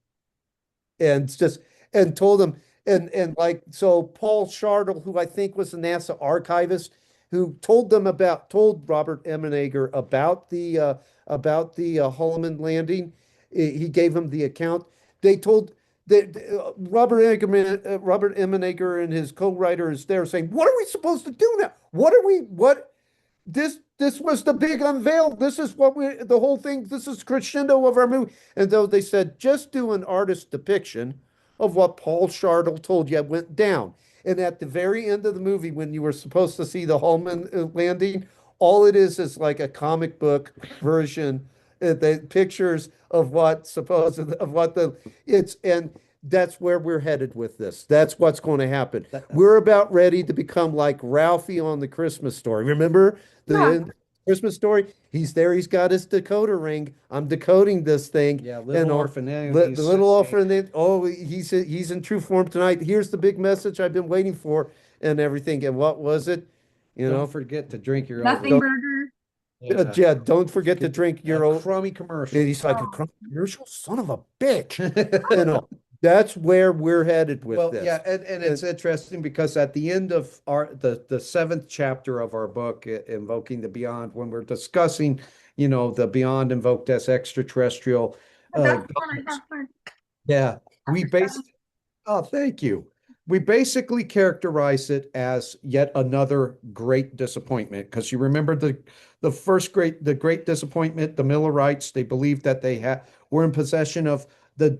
and it's just and told him and like so Paul Shardle, who I think was the NASA archivist, who told Robert Emenegger about the Holloman landing. He gave him the account. They told that Robert Emenegger and his co-writer is there saying, "What are we supposed to do now? What this was the big unveil. This is the whole thing. This is crescendo of our movie." And though they said, just do an artist depiction of what Paul Shardle told you went down. And at the very end of the movie, when you were supposed to see the Holman landing, all it is like a comic book version, the pictures of and that's where we're headed with this. That's what's going to happen. We're about ready to become like Ralphie on the Christmas Story. Remember Yeah. the Christmas Story? He's there. He's got his decoder ring. I'm decoding this thing. Yeah, And little orphan. the little orphan. Oh, he's in true form tonight. Here's the big message I've been waiting for, and everything. And what was it? Don't forget to drink your Nothing own. burger. Yeah, don't forget to drink your own. Crummy commercial. And he's like, a Oh. commercial son of a bitch. You know, that's where we're headed with Well, this. yeah, and it's interesting because at the end of the seventh chapter of our book, Invoking the Beyond, when we're discussing, the Beyond invoked as extraterrestrial, That's fun. I have fun. yeah, we based. Oh, thank you. We basically characterize it as yet another great disappointment because you remember the great disappointment, the Millerites. They believed that were in possession of the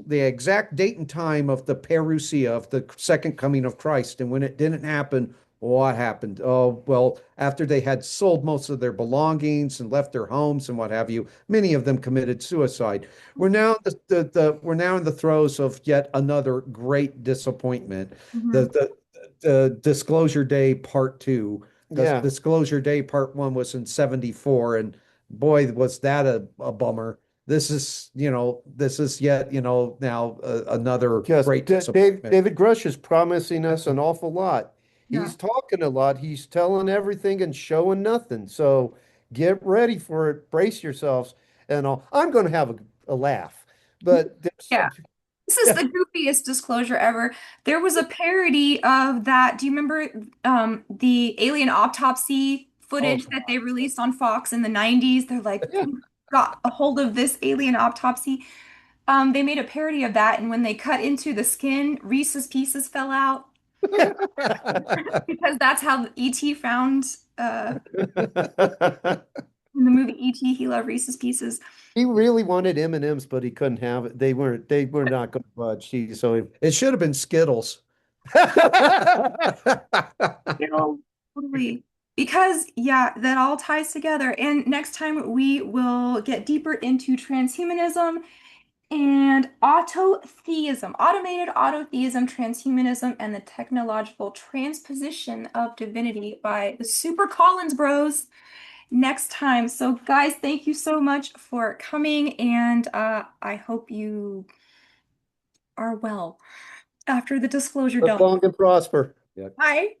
exact date and time of the parousia of the second coming of Christ, and when it didn't happen, what happened? Oh, well, after they had sold most of their belongings and left their homes and what have you, many of them committed suicide. We're now we're now in the throes of yet another great disappointment. Mhm. The Disclosure Day Part Two. Yeah. Disclosure Day Part One was in 74, and boy, was that a bummer. This is yet, now another Yes, great disappointment. David Grush is promising us an awful lot. Yeah. He's talking a lot. He's telling everything and showing nothing. So get ready for it. Brace yourselves and all. I'm going to have a laugh, but Yeah. This is the goofiest disclosure ever. There was a parody of that. Do you remember the alien autopsy Oh, footage that they released on Fox in the 90s? They're like, yeah. who got a hold of this alien autopsy? They made a parody of that, and when they cut into the skin, Reese's Pieces fell out because that's how E.T. found in the movie E.T. He loved Reese's Pieces. He really wanted M&Ms, but he couldn't have it. They were not going to budge. It should have been Skittles. You know, totally. Because, yeah, that all ties together. And next time we will get deeper into transhumanism and autotheism, automated autotheism, transhumanism, and the technological transposition of divinity by the Super Collins Bros next time. So, guys, thank you so much for coming, and I hope you are well after the disclosure Live dome. long and prosper. Yeah. Bye.